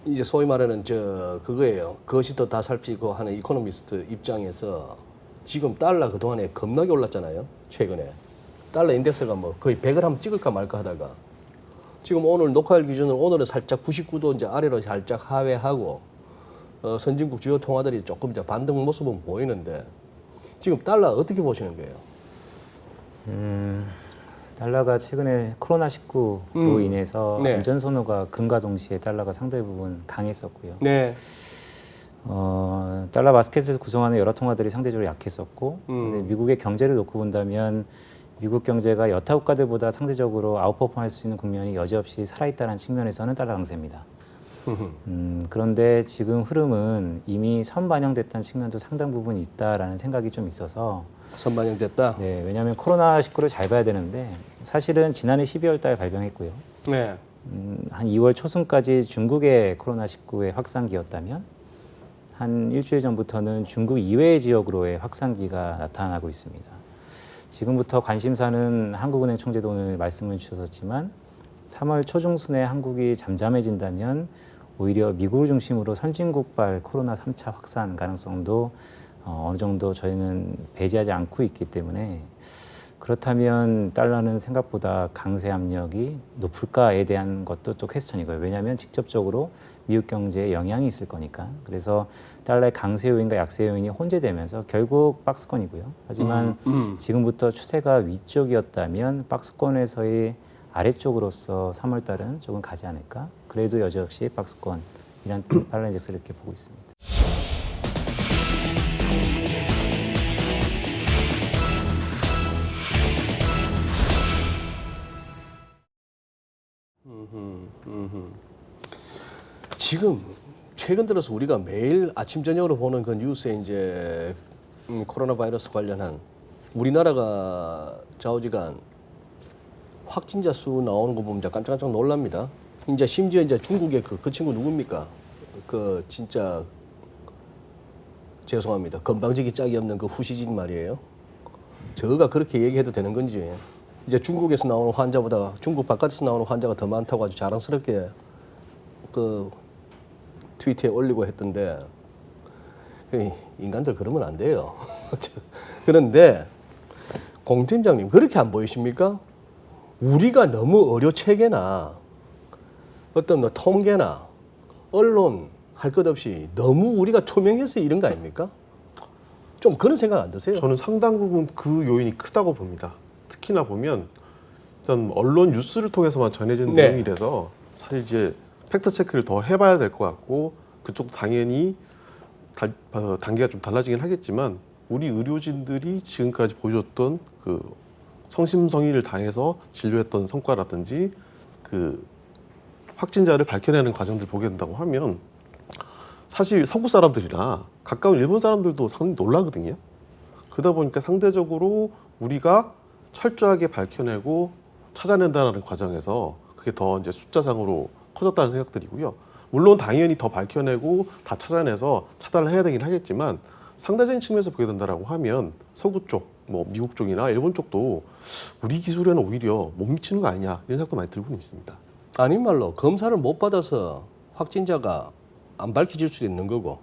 이제 소위 말하는 그거예요. 그것이 더 다 살피고 하는 이코노미스트 입장에서 지금 달러 그동안에 겁나게 올랐잖아요. 최근에. 달러 인덱스가 거의 100을 한번 찍을까 말까 하다가 지금 오늘 녹화일 기준으로 오늘은 살짝 99도 이제 아래로 살짝 하회하고 선진국 주요 통화들이 조금 이제 반등 모습은 보이는데 지금 달러 어떻게 보시는 거예요? 달러가 최근에 코로나19로 인해서 네. 안전 선호가 금과 동시에 달러가 상당 부분 강했었고요. 네. 달러 바스켓에서 구성하는 여러 통화들이 상대적으로 약했었고, 근데 미국의 경제를 놓고 본다면 미국 경제가 여타 국가들보다 상대적으로 아웃퍼폼할 수 있는 국면이 여지없이 살아있다는 측면에서는 달러 강세입니다. 그런데 지금 흐름은 이미 선반영됐다는 측면도 상당 부분 있다라는 생각이 좀 있어서 선반영됐다. 네, 왜냐하면 코로나19를 잘 봐야 되는데 사실은 지난해 12월 달 발병했고요. 네. 한 2월 초순까지 중국의 코로나19의 확산기였다면 한 일주일 전부터는 중국 이외의 지역으로의 확산기가 나타나고 있습니다. 지금부터 관심사는 한국은행 총재도 오늘 말씀을 주셨었지만 3월 초중순에 한국이 잠잠해진다면 오히려 미국을 중심으로 선진국발 코로나 3차 확산 가능성도 어느 정도 저희는 배제하지 않고 있기 때문에 그렇다면 달러는 생각보다 강세 압력이 높을까에 대한 것도 또 퀘스천이고요. 왜냐하면 직접적으로 미국 경제에 영향이 있을 거니까. 그래서 달러의 강세 요인과 약세 요인이 혼재되면서 결국 박스권이고요. 하지만 지금부터 추세가 위쪽이었다면 박스권에서의 아래쪽으로서 3월 달은 조금 가지 않을까. 그래도 여지없이 박스권이란 달러 인덱스를 이렇게 보고 있습니다. 지금 최근 들어서 우리가 매일 아침 저녁으로 보는 그 뉴스에 이제 코로나 바이러스 관련한 우리나라가 좌우지간 확진자 수 나오는 거 보면 이제 깜짝깜짝 놀랍니다. 이제 심지어 이제 중국의 그 친구 누굽니까? 그 진짜 죄송합니다. 건방지기 짝이 없는 그 후시진 말이에요. 저가 그렇게 얘기해도 되는 건지 이제 중국에서 나오는 환자보다 중국 바깥에서 나오는 환자가 더 많다고 아주 자랑스럽게 그 트위터에 올리고 했던데 인간들 그러면 안 돼요. 그런데 공 팀장님 그렇게 안 보이십니까? 우리가 너무 의료 체계나 어떤 뭐 통계나 언론 할 것 없이 너무 우리가 투명해서 이런 거 아닙니까? 좀 그런 생각 안 드세요? 저는 상당 부분 그 요인이 크다고 봅니다. 특히나 보면 일단 언론 뉴스를 통해서만 전해지는 네. 내용이라서 사실 이제 팩트 체크를 더 해봐야 될 것 같고 그쪽도 당연히 단계가 좀 달라지긴 하겠지만 우리 의료진들이 지금까지 보여줬던 그 성심성의를 다해서 진료했던 성과라든지 그 확진자를 밝혀내는 과정들 보게 된다고 하면 사실 서구 사람들이나 가까운 일본 사람들도 상당히 놀라거든요. 그러다 보니까 상대적으로 우리가 철저하게 밝혀내고 찾아낸다는 과정에서 그게 더 이제 숫자상으로 커졌다는 생각들이고요. 물론 당연히 더 밝혀내고 다 찾아내서 차단을 해야 되긴 하겠지만 상대적인 측면에서 보게 된다라고 하면 서구 쪽, 뭐 미국 쪽이나 일본 쪽도 우리 기술에는 오히려 못 미치는 거 아니냐 이런 생각도 많이 들고는 있습니다. 아닌 말로 검사를 못 받아서 확진자가 안 밝혀질 수도 있는 거고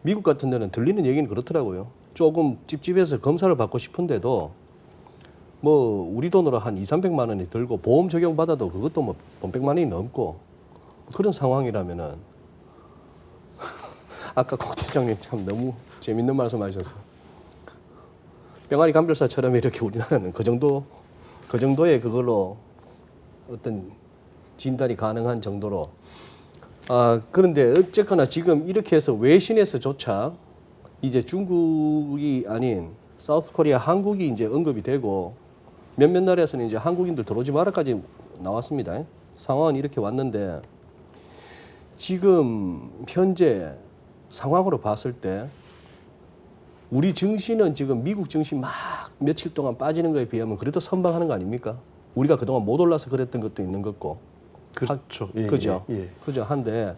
미국 같은 데는 들리는 얘기는 그렇더라고요. 조금 찝찝해서 검사를 받고 싶은데도 뭐 우리 돈으로 한 200~300만 원이 들고 보험 적용 받아도 그것도 뭐 100만 원이 넘고 그런 상황이라면은 아까 고 팀장님 참 너무 재밌는 말씀하셨어요. 병아리 감별사처럼 이렇게 우리나라는 그 정도의 그걸로 어떤 진단이 가능한 정도로 그런데 어쨌거나 지금 이렇게 해서 외신에서조차 이제 중국이 아닌 사우스 코리아 한국이 이제 언급이 되고 몇몇 나라에서는 이제 한국인들 들어오지 마라까지 나왔습니다. 상황은 이렇게 왔는데 지금 현재 상황으로 봤을 때 우리 증시는 지금 미국 증시 막 며칠 동안 빠지는 거에 비하면 그래도 선방하는 거 아닙니까? 우리가 그동안 못 올라서 그랬던 것도 있는 거고. 그렇죠. 그죠? 예. 그죠? 한데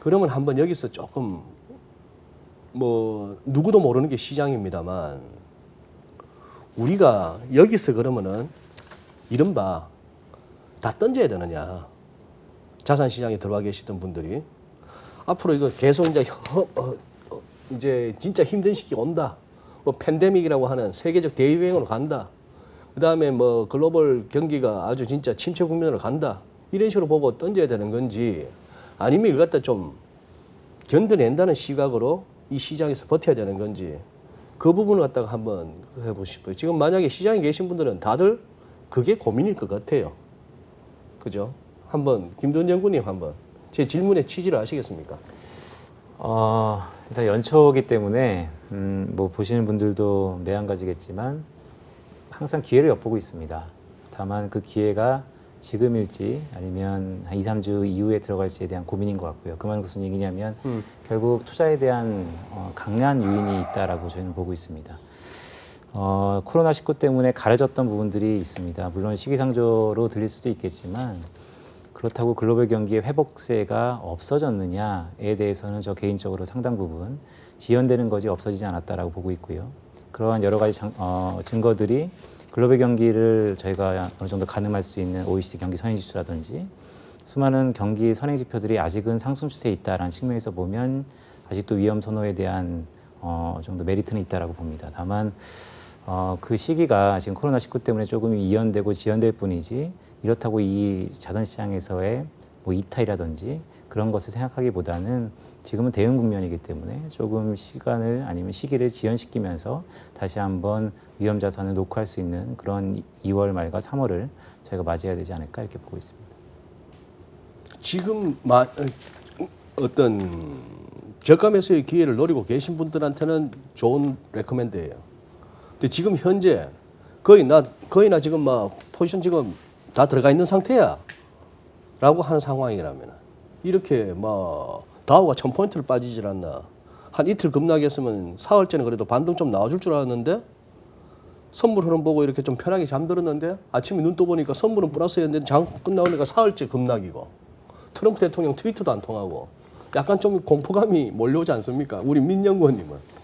그러면 한번 여기서 조금 뭐 누구도 모르는 게 시장입니다만 우리가 여기서 그러면은 이른바 다 던져야 되느냐. 자산시장에 들어와 계시던 분들이 앞으로 이거 계속 이제 진짜 힘든 시기 온다. 뭐 팬데믹이라고 하는 세계적 대유행으로 간다. 그 다음에 뭐 글로벌 경기가 아주 진짜 침체 국면으로 간다. 이런 식으로 보고 던져야 되는 건지 아니면 이걸 갖다 좀 견뎌낸다는 시각으로 이 시장에서 버텨야 되는 건지 그 부분을 갖다가 한번 해보고 싶어요. 지금 만약에 시장에 계신 분들은 다들 그게 고민일 것 같아요. 그죠? 한번 김도훈 연구님 한번 제 질문의 취지를 아시겠습니까? 일단 연초기 때문에 뭐 보시는 분들도 매한가지겠지만 항상 기회를 엿보고 있습니다. 다만 그 기회가 지금일지 아니면 한 2, 3주 이후에 들어갈지에 대한 고민인 것 같고요. 그 말은 무슨 얘기냐면 결국 투자에 대한 강한 요인이 있다라고 저희는 보고 있습니다. 코로나19 때문에 가려졌던 부분들이 있습니다. 물론 시기상조로 들릴 수도 있겠지만 그렇다고 글로벌 경기의 회복세가 없어졌느냐에 대해서는 저 개인적으로 상당 부분 지연되는 것이 없어지지 않았다라고 보고 있고요. 그러한 여러 가지 증거들이 글로벌 경기를 저희가 어느 정도 가늠할 수 있는 OECD 경기 선행지수라든지 수많은 경기 선행 지표들이 아직은 상승 추세에 있다라는 측면에서 보면 아직도 위험 선호에 대한 정도 메리트는 있다라고 봅니다. 다만 그 시기가 지금 코로나19 때문에 조금 이연되고 지연될 뿐이지 이렇다고 이 자산시장에서의 뭐 이탈이라든지 그런 것을 생각하기보다는 지금은 대응 국면이기 때문에 조금 시간을 아니면 시기를 지연시키면서 다시 한번 위험 자산을 녹화할 수 있는 그런 2월 말과 3월을 저희가 맞이해야 되지 않을까 이렇게 보고 있습니다. 지금 어떤 저가 매수의 기회를 노리고 계신 분들한테는 좋은 레코멘드예요. 근데 지금 현재 거의 나 지금 막 포지션 지금 다 들어가 있는 상태야 라고 하는 상황이라면 이렇게 막 다우가 1000포인트를 빠지질 않나. 한 이틀 급락했으면 4월째는 그래도 반등 좀 나와줄 줄 알았는데 선물 흐름 보고 이렇게 좀 편하게 잠들었는데 아침에 눈 떠보니까 선물은 플러스였는데 장 끝나오니까 4월째 급락이고 트럼프 대통령 트위터도 안 통하고 약간 좀 공포감이 몰려오지 않습니까? 우리 민연구원님은.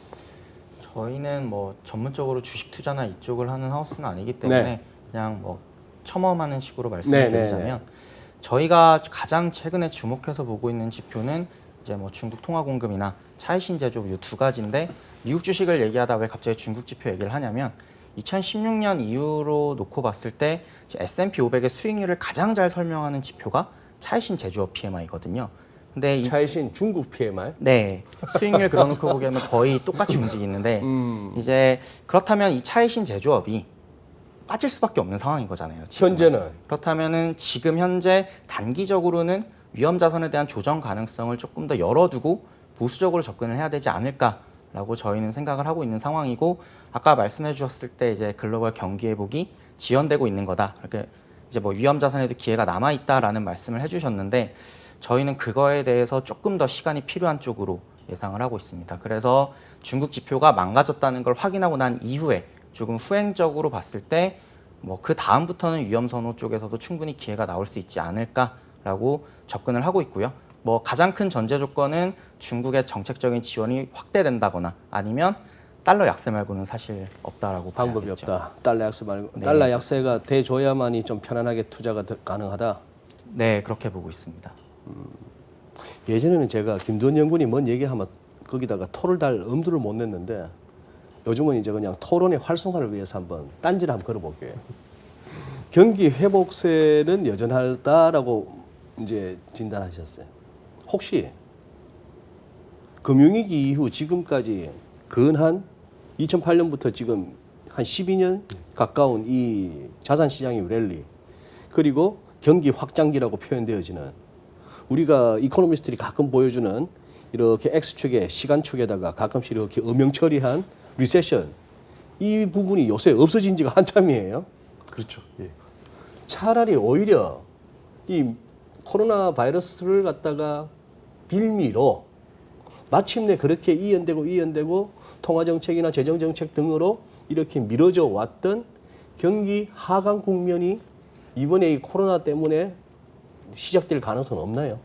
저희는 뭐 전문적으로 주식 투자나 이쪽을 하는 하우스는 아니기 때문에 네. 그냥 뭐 첨언하는 식으로 말씀을 네, 드리자면 저희가 가장 최근에 주목해서 보고 있는 지표는 이제 뭐 중국 통화공급이나 차이신 제조업 이 두 가지인데 미국 주식을 얘기하다 왜 갑자기 중국 지표 얘기를 하냐면 2016년 이후로 놓고 봤을 때 이제 S&P 500의 수익률을 가장 잘 설명하는 지표가 차이신 제조업 PMI거든요. 근데 이 차이신 중국 PMI. 네, 수익률 그려놓고 보기에는 거의 똑같이 움직이는데 이제 그렇다면 이 차이신 제조업이 빠질 수밖에 없는 상황인 거잖아요. 지금은. 현재는 그렇다면은 지금 현재 단기적으로는 위험 자산에 대한 조정 가능성을 조금 더 열어두고 보수적으로 접근을 해야 되지 않을까라고 저희는 생각을 하고 있는 상황이고 아까 말씀해 주셨을 때 이제 글로벌 경기 회복이 지연되고 있는 거다. 이렇게 이제 뭐 위험 자산에도 기회가 남아 있다라는 말씀을 해주셨는데 저희는 그거에 대해서 조금 더 시간이 필요한 쪽으로 예상을 하고 있습니다. 그래서 중국 지표가 망가졌다는 걸 확인하고 난 이후에 조금 후행적으로 봤을 때 뭐 그 다음부터는 위험 선호 쪽에서도 충분히 기회가 나올 수 있지 않을까라고 접근을 하고 있고요. 뭐 가장 큰 전제 조건은 중국의 정책적인 지원이 확대된다거나 아니면 달러 약세 말고는 사실 없다라고 방법이 봐야겠죠. 없다. 달러 약세 말고 네. 달러 약세가 돼줘야만이 좀 편안하게 투자가 가능하다. 네, 그렇게 보고 있습니다. 예전에는 제가 김두원 연구원이 뭔 얘기하면 거기다가 토를 달 엄두를 못 냈는데 요즘은 이제 그냥 토론의 활성화를 위해서 한번 딴지를 한번 걸어볼게요. 경기 회복세는 여전하다라고 이제 진단하셨어요. 혹시 금융위기 이후 지금까지 근한 2008년부터 지금 한 12년 가까운 이 자산시장의 랠리 그리고 경기 확장기라고 표현되어지는 우리가 이코노미스트들이 가끔 보여주는 이렇게 X축에 시간축에다가 가끔씩 이렇게 음영 처리한 리세션 이 부분이 요새 없어진 지가 한참이에요. 그렇죠. 예. 차라리 오히려 이 코로나 바이러스를 갖다가 빌미로 마침내 그렇게 이연되고 통화정책이나 재정정책 등으로 이렇게 미뤄져 왔던 경기 하강 국면이 이번에 이 코로나 때문에 시작될 가능성은 없나요?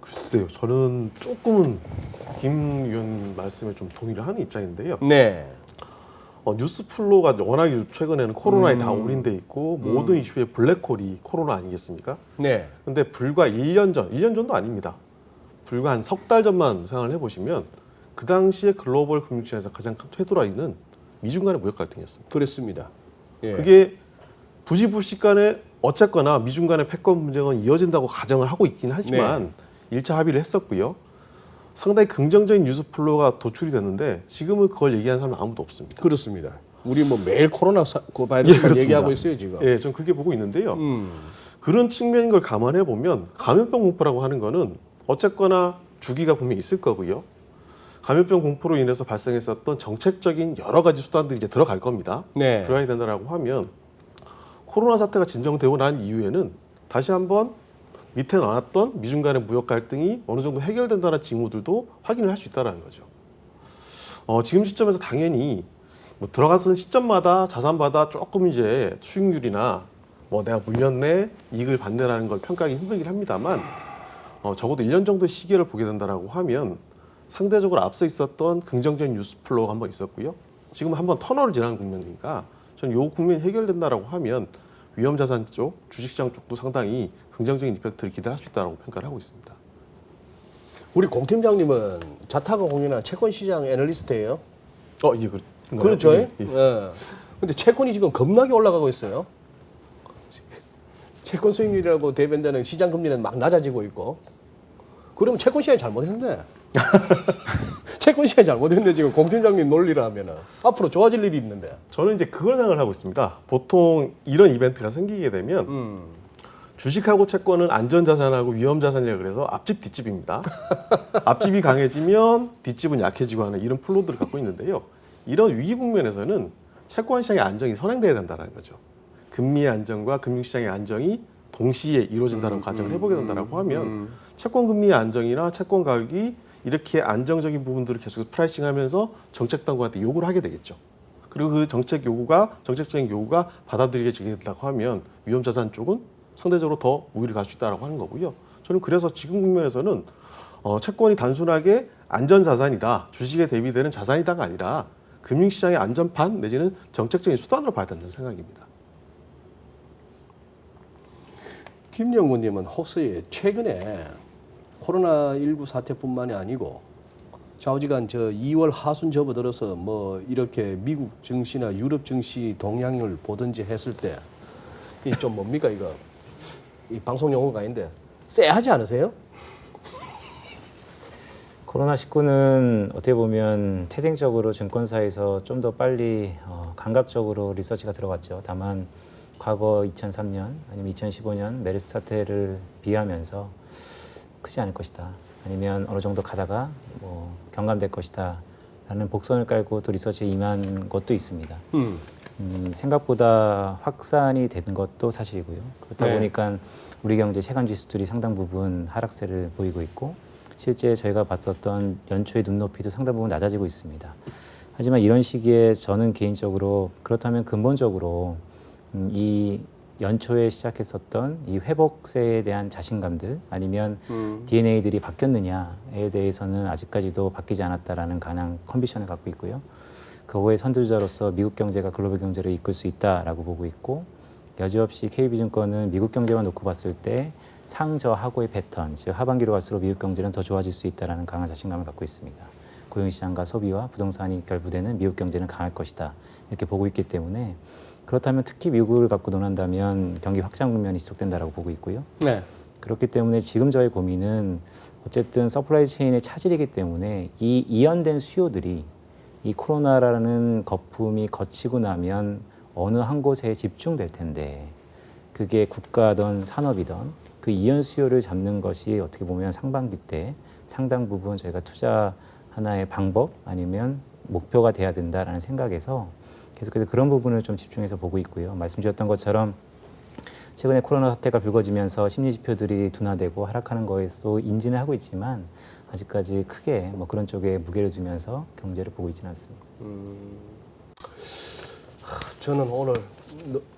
글쎄요. 저는 조금은 김 의원 말씀에 좀 동의를 하는 입장인데요. 네. 뉴스 플로우가 워낙에 최근에는 코로나에 다 올인돼 있고 모든 이슈의 블랙홀이 코로나 아니겠습니까? 네. 근데 불과 1년 전도 아닙니다. 불과 한 석 달 전만 생각을 해보시면 그 당시에 글로벌 금융시장에서 가장 큰 퇴도라인은 미중 간의 무역 갈등이었습니다. 그렇습니다. 예. 그게 부지불식 간에 어쨌거나 미중 간의 패권 분쟁은 이어진다고 가정을 하고 있긴 하지만 1차 합의를 했었고요. 상당히 긍정적인 뉴스 플로우가 도출이 됐는데 지금은 그걸 얘기하는 사람은 아무도 없습니다. 그렇습니다. 우리 뭐 매일 코로나 그 바이러스만 그렇습니다. 얘기하고 있어요 지금. 예, 전 그게 보고 있는데요. 그런 측면인 걸 감안해 보면 감염병 공포라고 하는 거는 어쨌거나 주기가 분명히 있을 거고요. 감염병 공포로 인해서 발생했었던 정책적인 여러 가지 수단들이 이제 들어갈 겁니다. 네. 들어가야 된다라고 하면 코로나 사태가 진정되고 난 이후에는 다시 한번 밑에 나왔던 미중 간의 무역 갈등이 어느 정도 해결된다는 징후들도 확인을 할 수 있다는 거죠. 지금 시점에서 당연히 뭐 들어가는 시점마다 자산마다 조금 이제 수익률이나 뭐 내가 물렸네 이익을 받네라는 걸 평가하기 힘들긴 합니다만 적어도 1년 정도의 시기를 보게 된다라고 하면 상대적으로 앞서 있었던 긍정적인 뉴스 플로우가 한번 있었고요. 지금 한번 터널을 지나는 국면이니까 저는 이 국면이 해결된다라고 하면 위험자산 쪽, 주식시장 쪽도 상당히 긍정적인 이펙트를 기대할 수 있다고 평가를 하고 있습니다. 우리 공 팀장님은 자타공이나 채권시장 애널리스트예요. 예, 그렇죠. 예, 예. 근데 채권이 지금 겁나게 올라가고 있어요. 채권 수익률이라고 대변되는 시장 금리는 막 낮아지고 있고. 그러면 채권 시장이 잘못했네. 채권 시장이 잘못했네. 지금 공 팀장님 논리를 하면은 앞으로 좋아질 일이 있는데. 저는 이제 그걸 생각을 하고 있습니다. 보통 이런 이벤트가 생기게 되면 주식하고 채권은 안전자산하고 위험자산이라 그래서 앞집 뒷집입니다. 앞집이 강해지면 뒷집은 약해지고 하는 이런 플로우들을 갖고 있는데요. 이런 위기 국면에서는 채권 시장의 안정이 선행돼야 된다는 거죠. 금리의 안정과 금융시장의 안정이 동시에 이루어진다고 가정을 해보게 된다고 하면 채권 금리의 안정이나 채권 가격이 이렇게 안정적인 부분들을 계속 프라이싱하면서 정책 당국한테 요구를 하게 되겠죠. 그리고 그 정책적인 요구가 받아들여지게 된다고 하면 위험자산 쪽은 상대적으로 더 우위를 갈 수 있다고 하는 거고요. 저는 그래서 지금 국면에서는 채권이 단순하게 안전자산이다, 주식에 대비되는 자산이다가 아니라 금융시장의 안전판 내지는 정책적인 수단으로 봐야 된다는 생각입니다. 김영구님은 혹시 최근에 코로나19 사태뿐만이 아니고 좌우지간 2월 하순 접어들어서 뭐 이렇게 미국 증시나 유럽 증시 동향을 보든지 했을 때 이 좀 뭡니까 이거 이 방송 용어가 아닌데 쎄하지 않으세요? 코로나19는 어떻게 보면 태생적으로 증권사에서 좀 더 빨리 감각적으로 리서치가 들어갔죠. 다만 과거 2003년 아니면 2015년 메르스 사태를 비하면서 크지 않을 것이다. 아니면 어느 정도 가다가 뭐 경감될 것이다. 라는 복선을 깔고 또 리서치에 임한 것도 있습니다. 생각보다 확산이 된 것도 사실이고요. 그렇다 네. 보니까 우리 경제 체감 지수들이 상당 부분 하락세를 보이고 있고 실제 저희가 봤었던 연초의 눈높이도 상당 부분 낮아지고 있습니다. 하지만 이런 시기에 저는 개인적으로 그렇다면 근본적으로 이 연초에 시작했었던 이 회복세에 대한 자신감들 아니면 DNA들이 바뀌었느냐에 대해서는 아직까지도 바뀌지 않았다라는 가능 컨디션을 갖고 있고요. 그거의 선두주자로서 미국 경제가 글로벌 경제를 이끌 수 있다라고 보고 있고 여지없이 KB증권은 미국 경제만 놓고 봤을 때 상저하고의 패턴, 즉 하반기로 갈수록 미국 경제는 더 좋아질 수 있다라는 강한 자신감을 갖고 있습니다. 고용시장과 소비와 부동산이 결부되는 미국 경제는 강할 것이다 이렇게 보고 있기 때문에 그렇다면 특히 미국을 갖고 논한다면 경기 확장 국면이 지속된다라고 보고 있고요. 네. 그렇기 때문에 지금 저의 고민은 어쨌든 서플라이 체인의 차질이기 때문에 이 이연된 수요들이 이 코로나라는 거품이 거치고 나면 어느 한 곳에 집중될 텐데 그게 국가든 산업이든 그 이연 수요를 잡는 것이 어떻게 보면 상반기 때 상당 부분 저희가 투자 하나의 방법 아니면 목표가 돼야 된다라는 생각에서 계속해서 그런 부분을 좀 집중해서 보고 있고요. 말씀 주셨던 것처럼 최근에 코로나 사태가 불거지면서 심리 지표들이 둔화되고 하락하는 거에서 인지는 하고 있지만 아직까지 크게 뭐 그런 쪽에 무게를 두면서 경제를 보고 있지는 않습니다. 저는 오늘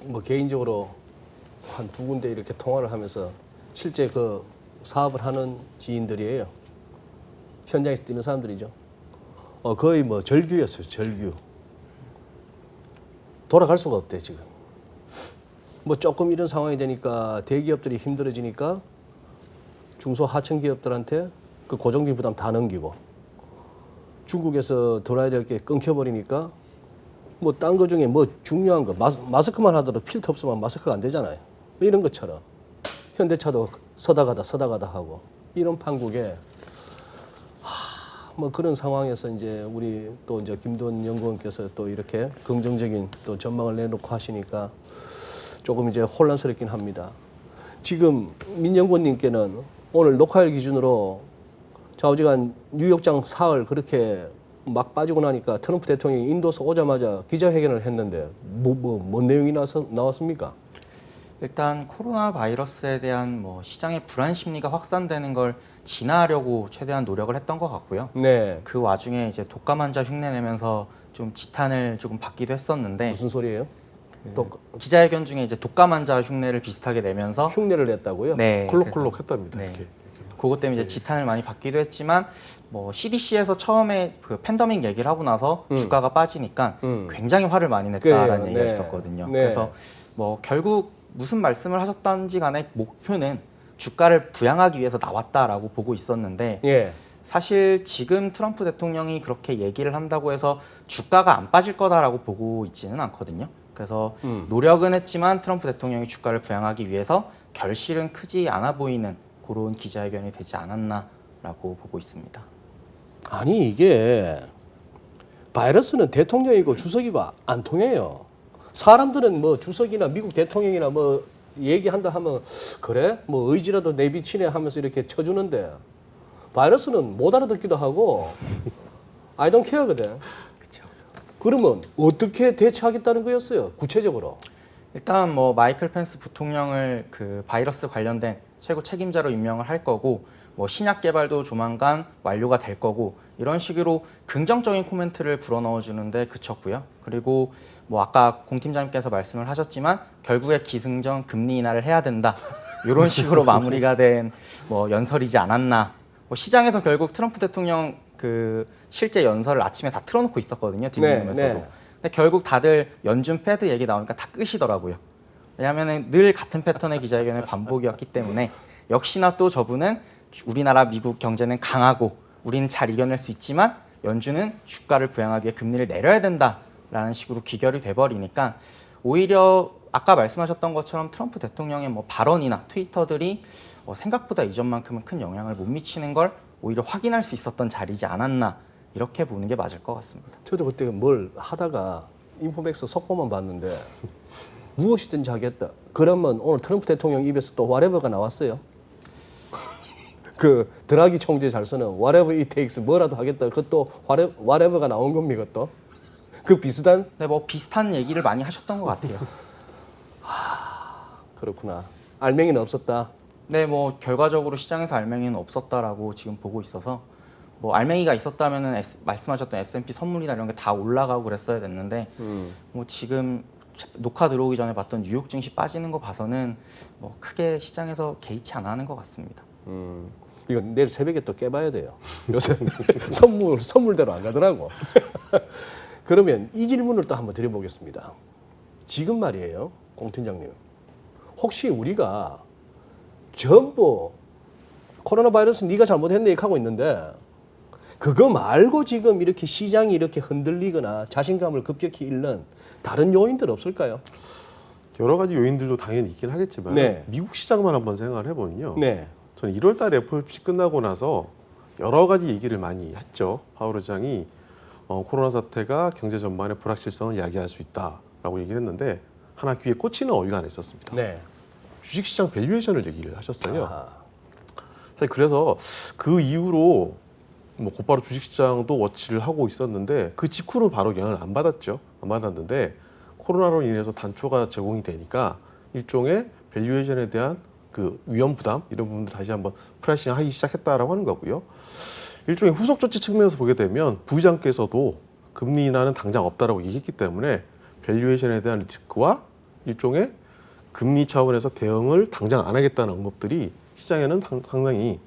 뭐 개인적으로 한 두 군데 이렇게 통화를 하면서 실제 그 사업을 하는 지인들이에요. 현장에서 뛰는 사람들이죠. 거의 뭐 절규였어요, 절규. 돌아갈 수가 없대 지금. 뭐 조금 이런 상황이 되니까 대기업들이 힘들어지니까 중소 하청 기업들한테 그 고정비 부담 다 넘기고 중국에서 돌아야 될 게 끊겨버리니까 뭐 딴 거 중에 뭐 중요한 거 마스크만 하더라도 필터 없으면 마스크가 안 되잖아요. 이런 것처럼 현대차도 서다 가다 하고 이런 판국에 뭐 그런 상황에서 이제 우리 또 이제 김도원 연구원께서 또 이렇게 긍정적인 또 전망을 내놓고 하시니까 조금 이제 혼란스럽긴 합니다. 지금 민 연구원님께는 오늘 녹화일 기준으로 좌우지간 뉴욕장 사흘 그렇게 막 빠지고 나니까 트럼프 대통령이 인도서 오자마자 기자회견을 했는데 뭔 내용이 나왔습니까? 일단 코로나 바이러스에 대한 뭐 시장의 불안 심리가 확산되는 걸 진화하려고 최대한 노력을 했던 것 같고요. 네. 그 와중에 이제 독감 환자 흉내 내면서 좀 지탄을 조금 받기도 했었는데 무슨 소리예요? 또 기자회견 중에 이제 독감 환자 흉내를 비슷하게 내면서 흉내를 냈다고요? 네, 콜록콜록 했답니다. 네. 이렇게. 그것 때문에 이제 지탄을 많이 받기도 했지만 뭐 CDC에서 처음에 그 팬데믹 얘기를 하고 나서 주가가 빠지니까 굉장히 화를 많이 냈다라는 그래요. 얘기가 네. 있었거든요. 네. 그래서 뭐 결국 무슨 말씀을 하셨던지 간에 목표는 주가를 부양하기 위해서 나왔다라고 보고 있었는데 예. 사실 지금 트럼프 대통령이 그렇게 얘기를 한다고 해서 주가가 안 빠질 거다라고 보고 있지는 않거든요. 그래서 노력은 했지만 트럼프 대통령이 주가를 부양하기 위해서 결실은 크지 않아 보이는 그런 기자회견이 되지 않았나라고 보고 있습니다. 아니 이게 바이러스는 대통령이고 주석이고 안 통해요. 사람들은 뭐 주석이나 미국 대통령이나 뭐 얘기한다 하면 그래 뭐 의지라도 내비치네 하면서 이렇게 쳐주는데 바이러스는 못 알아듣기도 하고 I don't care거든. 그렇죠. 그러면 어떻게 대처하겠다는 거였어요? 구체적으로. 일단 뭐 마이클 펜스 부통령을 그 바이러스 관련된 최고 책임자로 임명을 할 거고 뭐 신약 개발도 조만간 완료가 될 거고 이런 식으로 긍정적인 코멘트를 불어넣어 주는데 그쳤고요. 그리고 뭐 아까 공 팀장님께서 말씀을 하셨지만 결국에 기승전 금리 인하를 해야 된다. 이런 식으로 마무리가 된 뭐 연설이지 않았나. 뭐 뭐 시장에서 결국 트럼프 대통령 그 실제 연설을 아침에 다 틀어놓고 있었거든요. 뒷모임에서도. 네. 근데 결국 다들 연준 패드 얘기 나오니까 다 끄시더라고요. 왜냐하면 늘 같은 패턴의 기자회견의 반복이었기 때문에 역시나 또 저분은 우리나라 미국 경제는 강하고 우리는 잘 이겨낼 수 있지만 연준은 주가를 부양하기 위해 금리를 내려야 된다라는 식으로 귀결이 돼버리니까 오히려 아까 말씀하셨던 것처럼 트럼프 대통령의 뭐 발언이나 트위터들이 생각보다 이전만큼은 큰 영향을 못 미치는 걸 오히려 확인할 수 있었던 자리지 않았나 이렇게 보는 게 맞을 것 같습니다. 저도 그때 뭘 하다가 인포맥스 속보만 봤는데 무엇이든지 하겠다. 그러면 오늘 트럼프 대통령 입에서 또 whatever가 나왔어요. 그 드라기 총재 잘 쓰는 whatever it takes 뭐라도 하겠다. 그것도 whatever가 나온 겁니까 또? 그 비슷한? 네, 뭐 비슷한 얘기를 많이 하셨던 것 같아요. 그렇구나. 알맹이는 없었다. 네, 뭐 결과적으로 시장에서 알맹이는 없었다라고 지금 보고 있어서 뭐 알맹이가 있었다면은 말씀하셨던 S&P 선물이나 이런 게 다 올라가고 그랬어야 됐는데 뭐 지금 녹화 들어오기 전에 봤던 뉴욕 증시 빠지는 거 봐서는 뭐 크게 시장에서 개의치 안 하는 것 같습니다. 이거 내일 새벽에 또 깨봐야 돼요. 요새 선물대로 안 가더라고. 그러면 이 질문을 또 한번 드려보겠습니다. 지금 말이에요, 공 팀장님. 혹시 우리가 전부 코로나 바이러스 네가 잘못했네 이렇게 하고 있는데 그거 말고 지금 이렇게 시장이 이렇게 흔들리거나 자신감을 급격히 잃는 다른 요인들 없을까요? 여러 가지 요인들도 당연히 있긴 하겠지만 네. 미국 시장만 한번 생각을 해보면요. 네. 저는 1월 달에 FOMC 끝나고 나서 여러 가지 얘기를 많이 했죠. 파월 의장이 코로나 사태가 경제 전반의 불확실성을 야기할 수 있다라고 얘기를 했는데 하나 귀에 꽂히는 어휘가 하나 있었습니다. 네. 주식시장 밸류에이션을 얘기를 하셨어요. 아하. 사실 그래서 그 이후로 뭐 곧바로 주식시장도 워치를 하고 있었는데 그 직후는 바로 영향을 안 받았죠. 안 받았는데 코로나로 인해서 단초가 제공이 되니까 일종의 밸류에이션에 대한 그 위험 부담 이런 부분들 다시 한번 프라이싱 하기 시작했다라고 하는 거고요. 일종의 후속 조치 측면에서 보게 되면 부의장께서도 금리 인하는 당장 없다라고 얘기했기 때문에 밸류에이션에 대한 리스크와 일종의 금리 차원에서 대응을 당장 안 하겠다는 언급들이 시장에는 상당히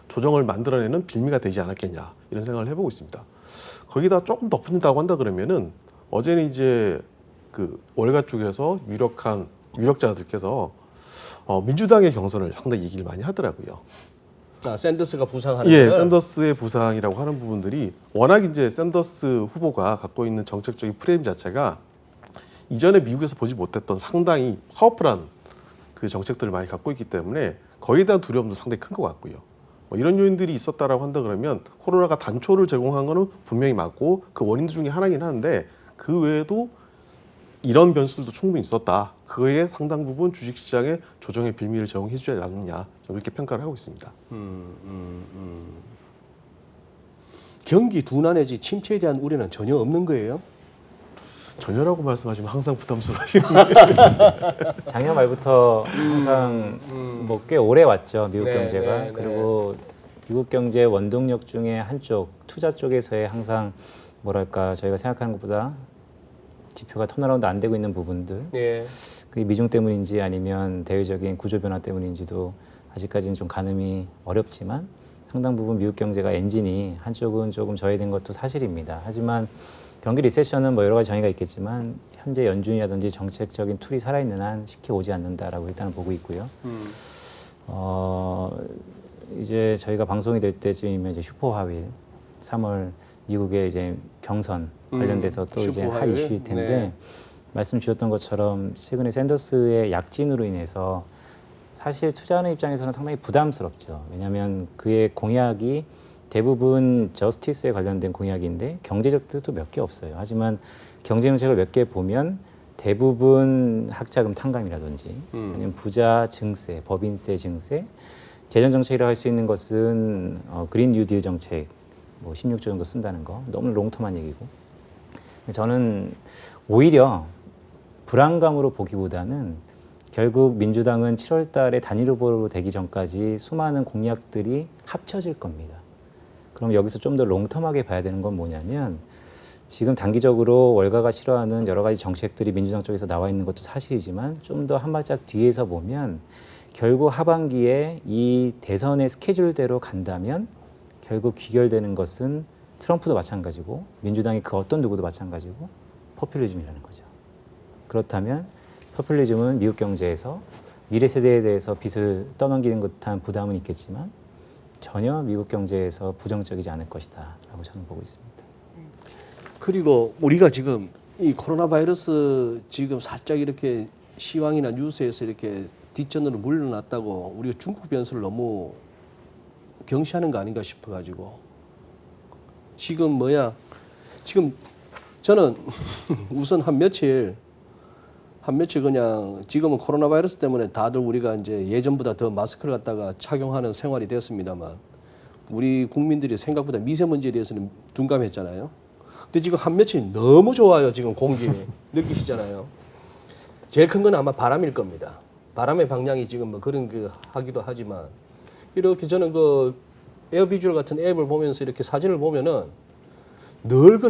조정을 만들어내는 빌미가 되지 않았겠냐 이런 생각을 해보고 있습니다. 거기다 조금 덧붙인다고 한다 그러면은 어제는 이제 그 월가 쪽에서 유력자들께서 민주당의 경선을 상당히 얘기를 많이 하더라고요. 아, 샌더스가 부상하는 예, 걸? 샌더스의 부상이라고 하는 부분들이 워낙 이제 샌더스 후보가 갖고 있는 정책적인 프레임 자체가 이전에 미국에서 보지 못했던 상당히 파워풀한 그 정책들을 많이 갖고 있기 때문에 거기에 대한 두려움도 상당히 큰 것 같고요. 이런 요인들이 있었다라고 한다 그러면 코로나가 단초를 제공한 거는 분명히 맞고 그 원인 중에 하나긴 한데 그 외에도 이런 변수들도 충분히 있었다. 그에 상당 부분 주식시장에 조정의 빌미를 제공해 주지 않느냐 이렇게 평가를 하고 있습니다. 경기 둔화 내지 침체에 대한 우려는 전혀 없는 거예요? 전혀라고 말씀하시면 항상 부담스러워하시는 작년 말부터 항상 뭐 꽤 오래 왔죠 미국 네, 경제가. 네, 그리고 미국 경제 원동력 중에 한쪽 투자 쪽에서의 항상 뭐랄까 저희가 생각하는 것보다 지표가 턴어라운드 안 되고 있는 부분들. 네. 그게 미중 때문인지 아니면 대외적인 구조 변화 때문인지도 아직까지는 좀 가늠이 어렵지만 상당 부분 미국 경제가 엔진이 한쪽은 조금 저해된 것도 사실입니다. 하지만 경기 리세션은 뭐 여러 가지 정의가 있겠지만 현재 연준이라든지 정책적인 툴이 살아있는 한 쉽게 오지 않는다라고 일단은 보고 있고요. 이제 저희가 방송이 될 때쯤이면 이제 슈퍼화일 3월 미국의 이제 경선 관련돼서 또 이제 할 슈퍼화일? 이슈일 텐데 네. 말씀 주셨던 것처럼 최근에 샌더스의 약진으로 인해서 사실 투자하는 입장에서는 상당히 부담스럽죠. 왜냐하면 그의 공약이 대부분 저스티스에 관련된 공약인데 경제적 뜻도 몇 개 없어요. 하지만 경제 정책을 몇 개 보면 대부분 학자금 탕감이라든지 아니면 부자 증세, 법인세 증세, 재정 정책이라고 할 수 있는 것은 그린 뉴딜 정책 뭐 16조 정도 쓴다는 거 너무 롱텀한 얘기고 저는 오히려 불안감으로 보기보다는 결국 민주당은 7월 달에 단일 후보로 되기 전까지 수많은 공약들이 합쳐질 겁니다. 그럼 여기서 좀 더 롱텀하게 봐야 되는 건 뭐냐면 지금 단기적으로 월가가 싫어하는 여러 가지 정책들이 민주당 쪽에서 나와 있는 것도 사실이지만 좀 더 한 발짝 뒤에서 보면 결국 하반기에 이 대선의 스케줄대로 간다면 결국 귀결되는 것은 트럼프도 마찬가지고 민주당의 그 어떤 누구도 마찬가지고 포퓰리즘이라는 거죠. 그렇다면 포퓰리즘은 미국 경제에서 미래 세대에 대해서 빚을 떠넘기는 듯한 부담은 있겠지만 전혀 미국 경제에서 부정적이지 않을 것이다 라고 저는 보고 있습니다. 그리고 우리가 지금 이 코로나 바이러스 지금 살짝 이렇게 시황이나 뉴스에서 이렇게 뒷전으로 물러났다고 우리가 중국 변수를 너무 경시하는 거 아닌가 싶어가지고 지금 지금 저는 우선 한 며칠 그냥 지금은 코로나 바이러스 때문에 다들 우리가 이제 예전보다 더 마스크를 갖다가 착용하는 생활이 되었습니다만 우리 국민들이 생각보다 미세먼지에 대해서는 둔감했잖아요. 근데 지금 한 며칠 너무 좋아요. 지금 공기 느끼시잖아요. 제일 큰 건 아마 바람일 겁니다. 바람의 방향이 지금 뭐 그런 그 하기도 하지만 이렇게 저는 그 에어비주얼 같은 앱을 보면서 이렇게 사진을 보면은 늘 그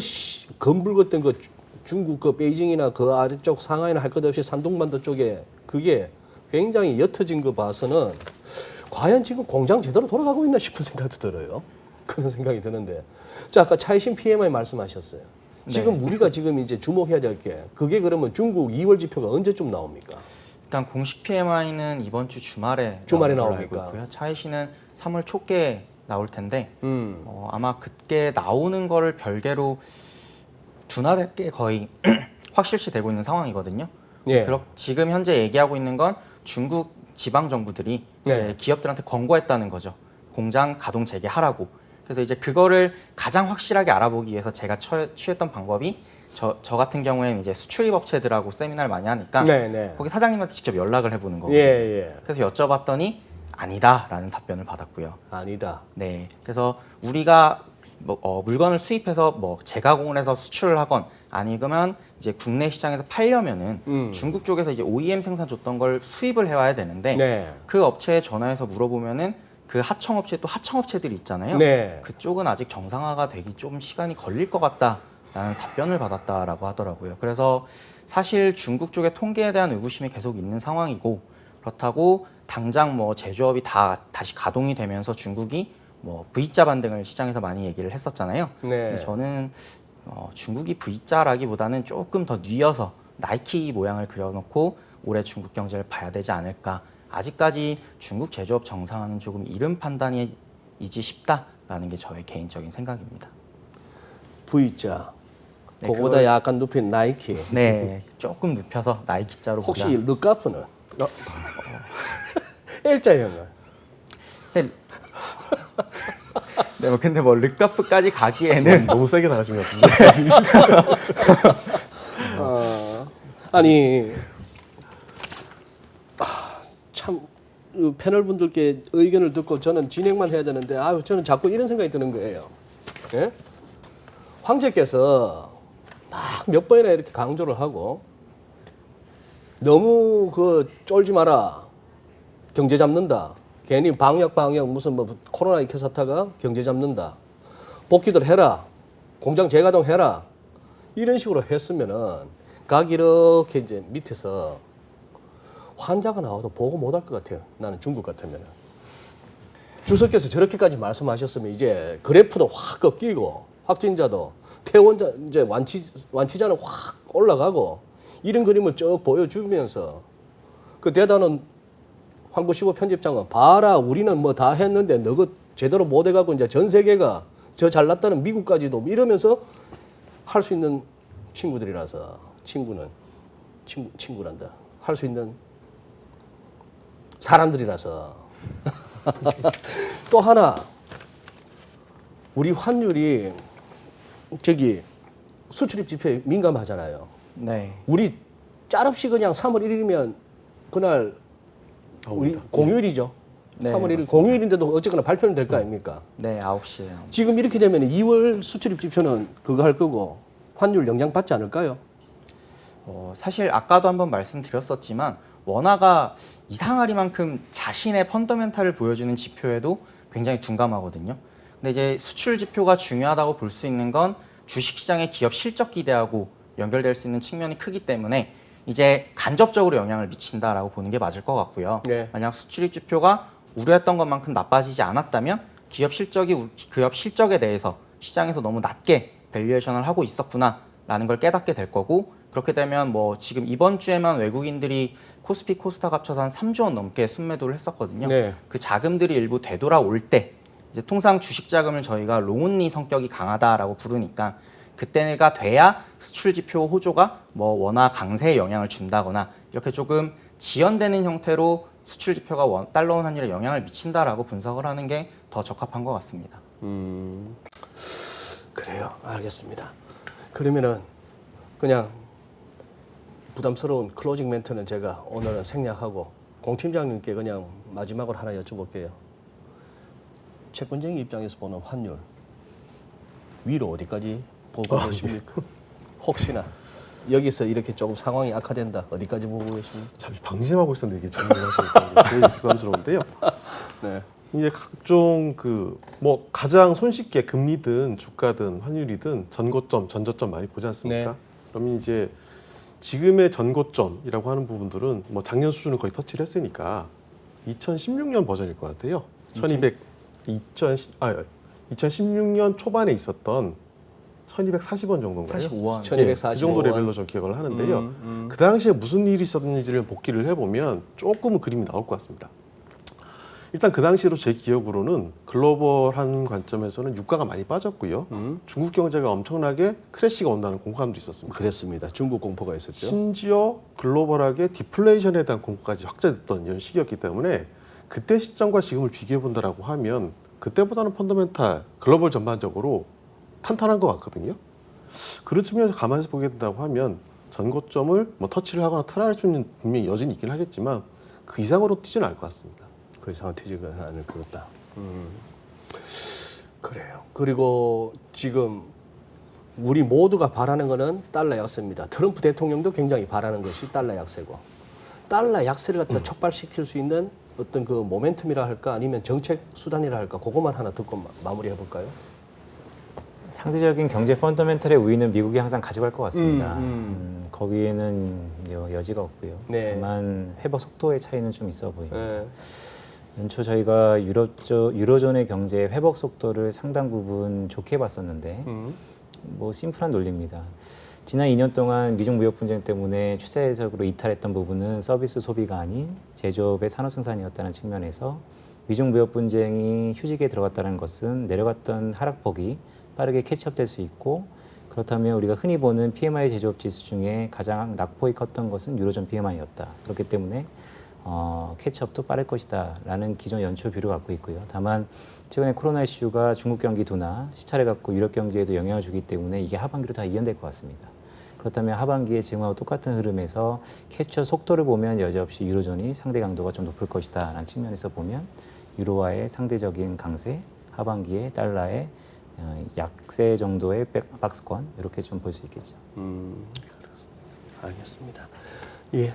검붉었던 그 중국 그 베이징이나 그 아래쪽 상하이나 할 것 없이 산둥반도 쪽에 그게 굉장히 옅어진 거 봐서는 과연 지금 공장 제대로 돌아가고 있나 싶은 생각도 들어요. 그런 생각이 드는데. 자, 아까 차이신 PMI 말씀하셨어요. 지금 우리가 지금 이제 주목해야 될 게 그게 그러면 중국 2월 지표가 언제쯤 나옵니까? 일단 공식 PMI는 이번 주 주말에 나옵니까? 차이시는 3월 초께 나올 텐데 아마 그때 나오는 거를 별개로 둔화될 게 거의 확실시 되고 있는 상황이거든요. 예. 지금 현재 얘기하고 있는 건 중국 지방 정부들이 이제 기업들한테 권고했다는 거죠. 공장 가동 재개하라고. 그래서 이제 그거를 가장 확실하게 알아보기 위해서 제가 취했던 방법이 저 같은 경우에는 이제 수출입 업체들하고 세미나를 많이 하니까 거기 사장님한테 직접 연락을 해보는 거거든요. 그래서 여쭤봤더니 아니다라는 답변을 받았고요. 아니다. 네. 그래서 우리가 물건을 수입해서 재가공을 해서 수출을 하건 아니면 이제 국내 시장에서 팔려면은 중국 쪽에서 이제 OEM 생산 줬던 걸 수입을 해와야 되는데 그 업체에 전화해서 물어보면은 그 하청업체 또 하청업체들이 있잖아요. 그쪽은 아직 정상화가 되기 좀 시간이 걸릴 것 같다라는 답변을 받았다라고 하더라고요. 그래서 사실 중국 쪽의 통계에 대한 의구심이 계속 있는 상황이고 그렇다고 당장 제조업이 다 다시 가동이 되면서 중국이 V자 반등을 시장에서 많이 얘기를 했었잖아요. 근데 저는 중국이 V자라기보다는 조금 더 뉘어서 나이키 모양을 그려놓고 올해 중국 경제를 봐야 되지 않을까. 아직까지 중국 제조업 정상화는 조금 이른 판단이지 싶다라는 게 저의 개인적인 생각입니다. V자. 네, 그거보다 약간 눕힌 나이키. 네, 조금 눕혀서 나이키자로 혹시 보자. 르카프는? L자형은? 네, 근데 르카프까지 가기에는 너무 세게 나가신 것 같은데. 아니 참 패널 분들께 의견을 듣고 저는 진행만 해야 되는데 저는 자꾸 이런 생각이 드는 거예요. 예? 황제께서 막 몇 번이나 이렇게 강조를 하고 너무 쫄지 마라. 경제 잡는다. 괜히 방역 무슨 코로나 이렇게 사태가 경제 잡는다. 복귀들 해라. 공장 재가동해라. 이런 식으로 했으면은 각 이렇게 이제 밑에서 환자가 나와도 보고 못할 것 같아요. 나는 중국 같으면은. 주석께서 저렇게까지 말씀하셨으면 이제 그래프도 확 꺾이고 확진자도 퇴원자 이제 완치자는 확 올라가고 이런 그림을 쭉 보여주면서 그 대단한 황구시보 편집장은 봐라 우리는 다 했는데 너가 제대로 못 해갖고 이제 전 세계가 저 잘났다는 미국까지도 이러면서 할 수 있는 친구들이라서 친구란다 할 수 있는 사람들이라서 또 하나 우리 환율이 수출입 지표에 민감하잖아요. 네. 우리 짤없이 그냥 3월 1일이면 그날 우리 공휴일이죠. 네, 3월 1일 맞습니다. 공휴일인데도 어쨌거나 발표는 될 거 아닙니까? 네, 9시에. 지금 이렇게 되면 2월 수출입 지표는 그거 할 거고 환율 영향 받지 않을까요? 사실 아까도 한번 말씀드렸었지만 원화가 이상하리만큼 자신의 펀더멘탈을 보여주는 지표에도 굉장히 둔감하거든요. 근데 이제 수출 지표가 중요하다고 볼 수 있는 건 주식시장의 기업 실적 기대하고 연결될 수 있는 측면이 크기 때문에 이제 간접적으로 영향을 미친다라고 보는 게 맞을 것 같고요. 네. 만약 수출입 지표가 우려했던 것만큼 나빠지지 않았다면 기업 실적에 대해서 시장에서 너무 낮게 밸류에이션을 하고 있었구나라는 걸 깨닫게 될 거고, 그렇게 되면 뭐 지금 이번 주에만 외국인들이 코스피 코스닥 합쳐서 한 3조 원 넘게 순매도를 했었거든요. 네. 그 자금들이 일부 되돌아올 때 이제 통상 주식 자금을 저희가 롱온리 성격이 강하다라고 부르니까 그때가 돼야 수출 지표 호조가 뭐 원화 강세에 영향을 준다거나 이렇게 조금 지연되는 형태로 수출 지표가 달러 원 환율에 영향을 미친다라고 분석을 하는 게 더 적합한 것 같습니다. 그래요. 알겠습니다. 그러면은 그냥 부담스러운 클로징 멘트는 제가 오늘은 생략하고 공 팀장님께 그냥 마지막으로 하나 여쭤볼게요. 채권쟁이 입장에서 보는 환율 위로 어디까지 보고 계십니까? 혹시나 여기서 이렇게 조금 상황이 악화된다 어디까지 보고 계십니까? 잠시 방심하고 있었는데 이게 질문을 하시니까 되게 부담스러운데요. 네. 이게 각종 뭐 가장 손쉽게 금리든 주가든 환율이든 전고점, 전저점 많이 보지 않습니까? 네. 그러면 이제 지금의 전고점이라고 하는 부분들은 뭐 작년 수준을 거의 터치를 했으니까 2016년 버전일 것 같아요. 2016년 초반에 있었던 1240원 정도인가요? 45원. 네, 1245원. 그 정도 레벨로 저 기억을 하는데요. 그 당시에 무슨 일이 있었는지를 복기를 해보면 조금은 그림이 나올 것 같습니다. 일단 그 당시로 제 기억으로는 글로벌한 관점에서는 유가가 많이 빠졌고요. 중국 경제가 엄청나게 크래시가 온다는 공포감도 있었습니다. 그랬습니다. 중국 공포가 있었죠. 심지어 글로벌하게 디플레이션에 대한 공포까지 확대됐던 이런 시기였기 때문에 그때 시점과 지금을 비교해 본다라고 하면 그때보다는 펀더멘탈 글로벌 전반적으로 탄탄한 것 같거든요. 그런 측면에서 감안해서 보게 된다고 하면 전고점을 뭐 터치를 하거나 트라이할 수 있는 분명히 여전히 있긴 하겠지만 그 이상으로 뛰지는 않을 것 같습니다. 그 이상은 튀지가 않을 것 같다. 그래요. 그리고 지금 우리 모두가 바라는 거는 달러 약세입니다. 트럼프 대통령도 굉장히 바라는 것이 달러 약세고, 달러 약세를 갖다 촉발시킬 수 있는 어떤 그 모멘텀이라 할까 아니면 정책 수단이라 할까, 그것만 하나 듣고 마무리해 볼까요? 상대적인 경제 펀더멘털의 우위는 미국이 항상 가져갈 것 같습니다. 거기에는 여지가 없고요. 네. 다만 회복 속도의 차이는 좀 있어 보입니다. 네. 연초 저희가 유로존의 경제 회복 속도를 상당 부분 좋게 봤었는데 뭐 심플한 논리입니다. 지난 2년 동안 미중 무역 분쟁 때문에 추세적으로 이탈했던 부분은 서비스 소비가 아닌 제조업의 산업 생산이었다는 측면에서 미중 무역 분쟁이 휴직에 들어갔다는 것은 내려갔던 하락폭이 빠르게 캐치업될 수 있고, 그렇다면 우리가 흔히 보는 PMI 제조업 지수 중에 가장 낙폭이 컸던 것은 유로존 PMI였다. 그렇기 때문에 캐치업도 빠를 것이다 라는 기존 연초 뷰를 갖고 있고요. 다만 최근에 코로나 이슈가 중국 경기 둔화, 시차를 갖고 유럽 경제에도 영향을 주기 때문에 이게 하반기로 다 이연될 것 같습니다. 그렇다면 하반기에 지금하고 똑같은 흐름에서 캐치업 속도를 보면 여지없이 유로존이 상대 강도가 좀 높을 것이다 라는 측면에서 보면 유로화의 상대적인 강세, 하반기에 달러의 약세 정도의 박스권, 이렇게 좀 볼 수 있겠죠. 알겠습니다. 예.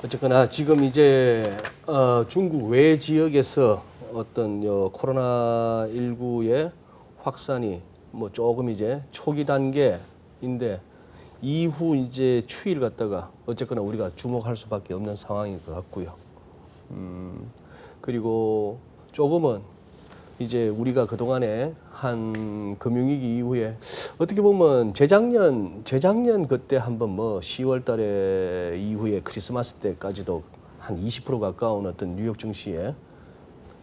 어쨌거나 지금 이제 중국 외 지역에서 어떤 코로나19의 확산이 뭐 조금 이제 초기 단계인데 이후 이제 추이를 갖다가 어쨌거나 우리가 주목할 수밖에 없는 상황인 것 같고요. 그리고 조금은 이제 우리가 그동안에 한 금융위기 이후에 어떻게 보면 재작년 그때 한번 뭐 10월 달에 이후에 크리스마스 때까지도 한 20% 가까운 어떤 뉴욕 증시에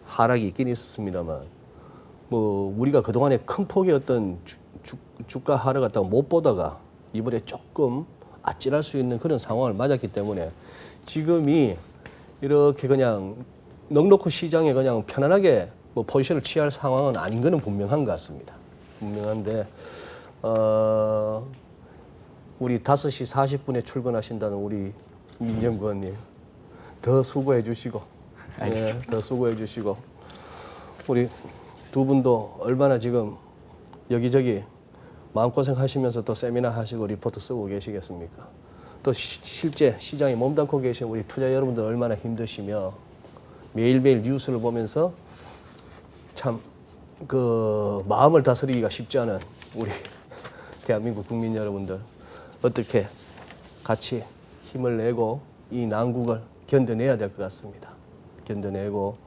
하락이 있긴 있었습니다만, 뭐 우리가 그동안에 큰 폭의 어떤 주가 하락 갖다가 못 보다가 이번에 조금 아찔할 수 있는 그런 상황을 맞았기 때문에 지금이 이렇게 그냥 넉넉히 시장에 그냥 편안하게 뭐 포지션을 취할 상황은 아닌 거는 분명한 것 같습니다. 분명한데 우리 5시 40분에 출근하신다는 우리 민정구 의원님 더 수고해 주시고, 알겠습니다. 더 수고해 주시고, 우리 두 분도 얼마나 지금 여기저기 마음고생 하시면서 또 세미나 하시고 리포트 쓰고 계시겠습니까? 또 실제 시장에 몸담고 계신 우리 투자 여러분들 얼마나 힘드시며 매일매일 뉴스를 보면서 참 그 마음을 다스리기가 쉽지 않은 우리 대한민국 국민 여러분들 어떻게 같이 힘을 내고 이 난국을 견뎌내야 될 것 같습니다. 견뎌내고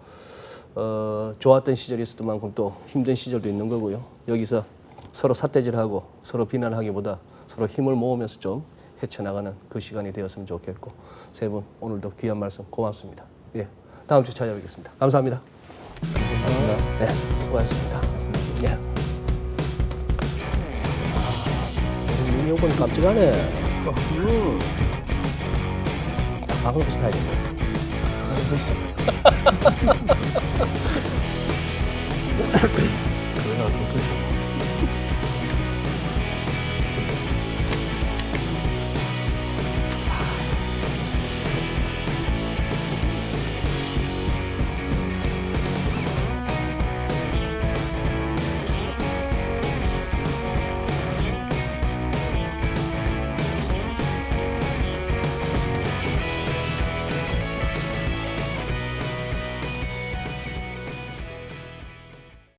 좋았던 시절이 있었던 만큼 또 힘든 시절도 있는 거고요. 여기서 서로 삿대질하고 서로 비난하기보다 서로 힘을 모으면서 좀 헤쳐나가는 그 시간이 되었으면 좋겠고 세 분 오늘도 귀한 말씀 고맙습니다. 예, 다음 주 찾아뵙겠습니다. 감사합니다. 감사합니다. 네, 수고하셨습니다. 예. 민혁은 깜찍하네. 방금 비슷하겠네.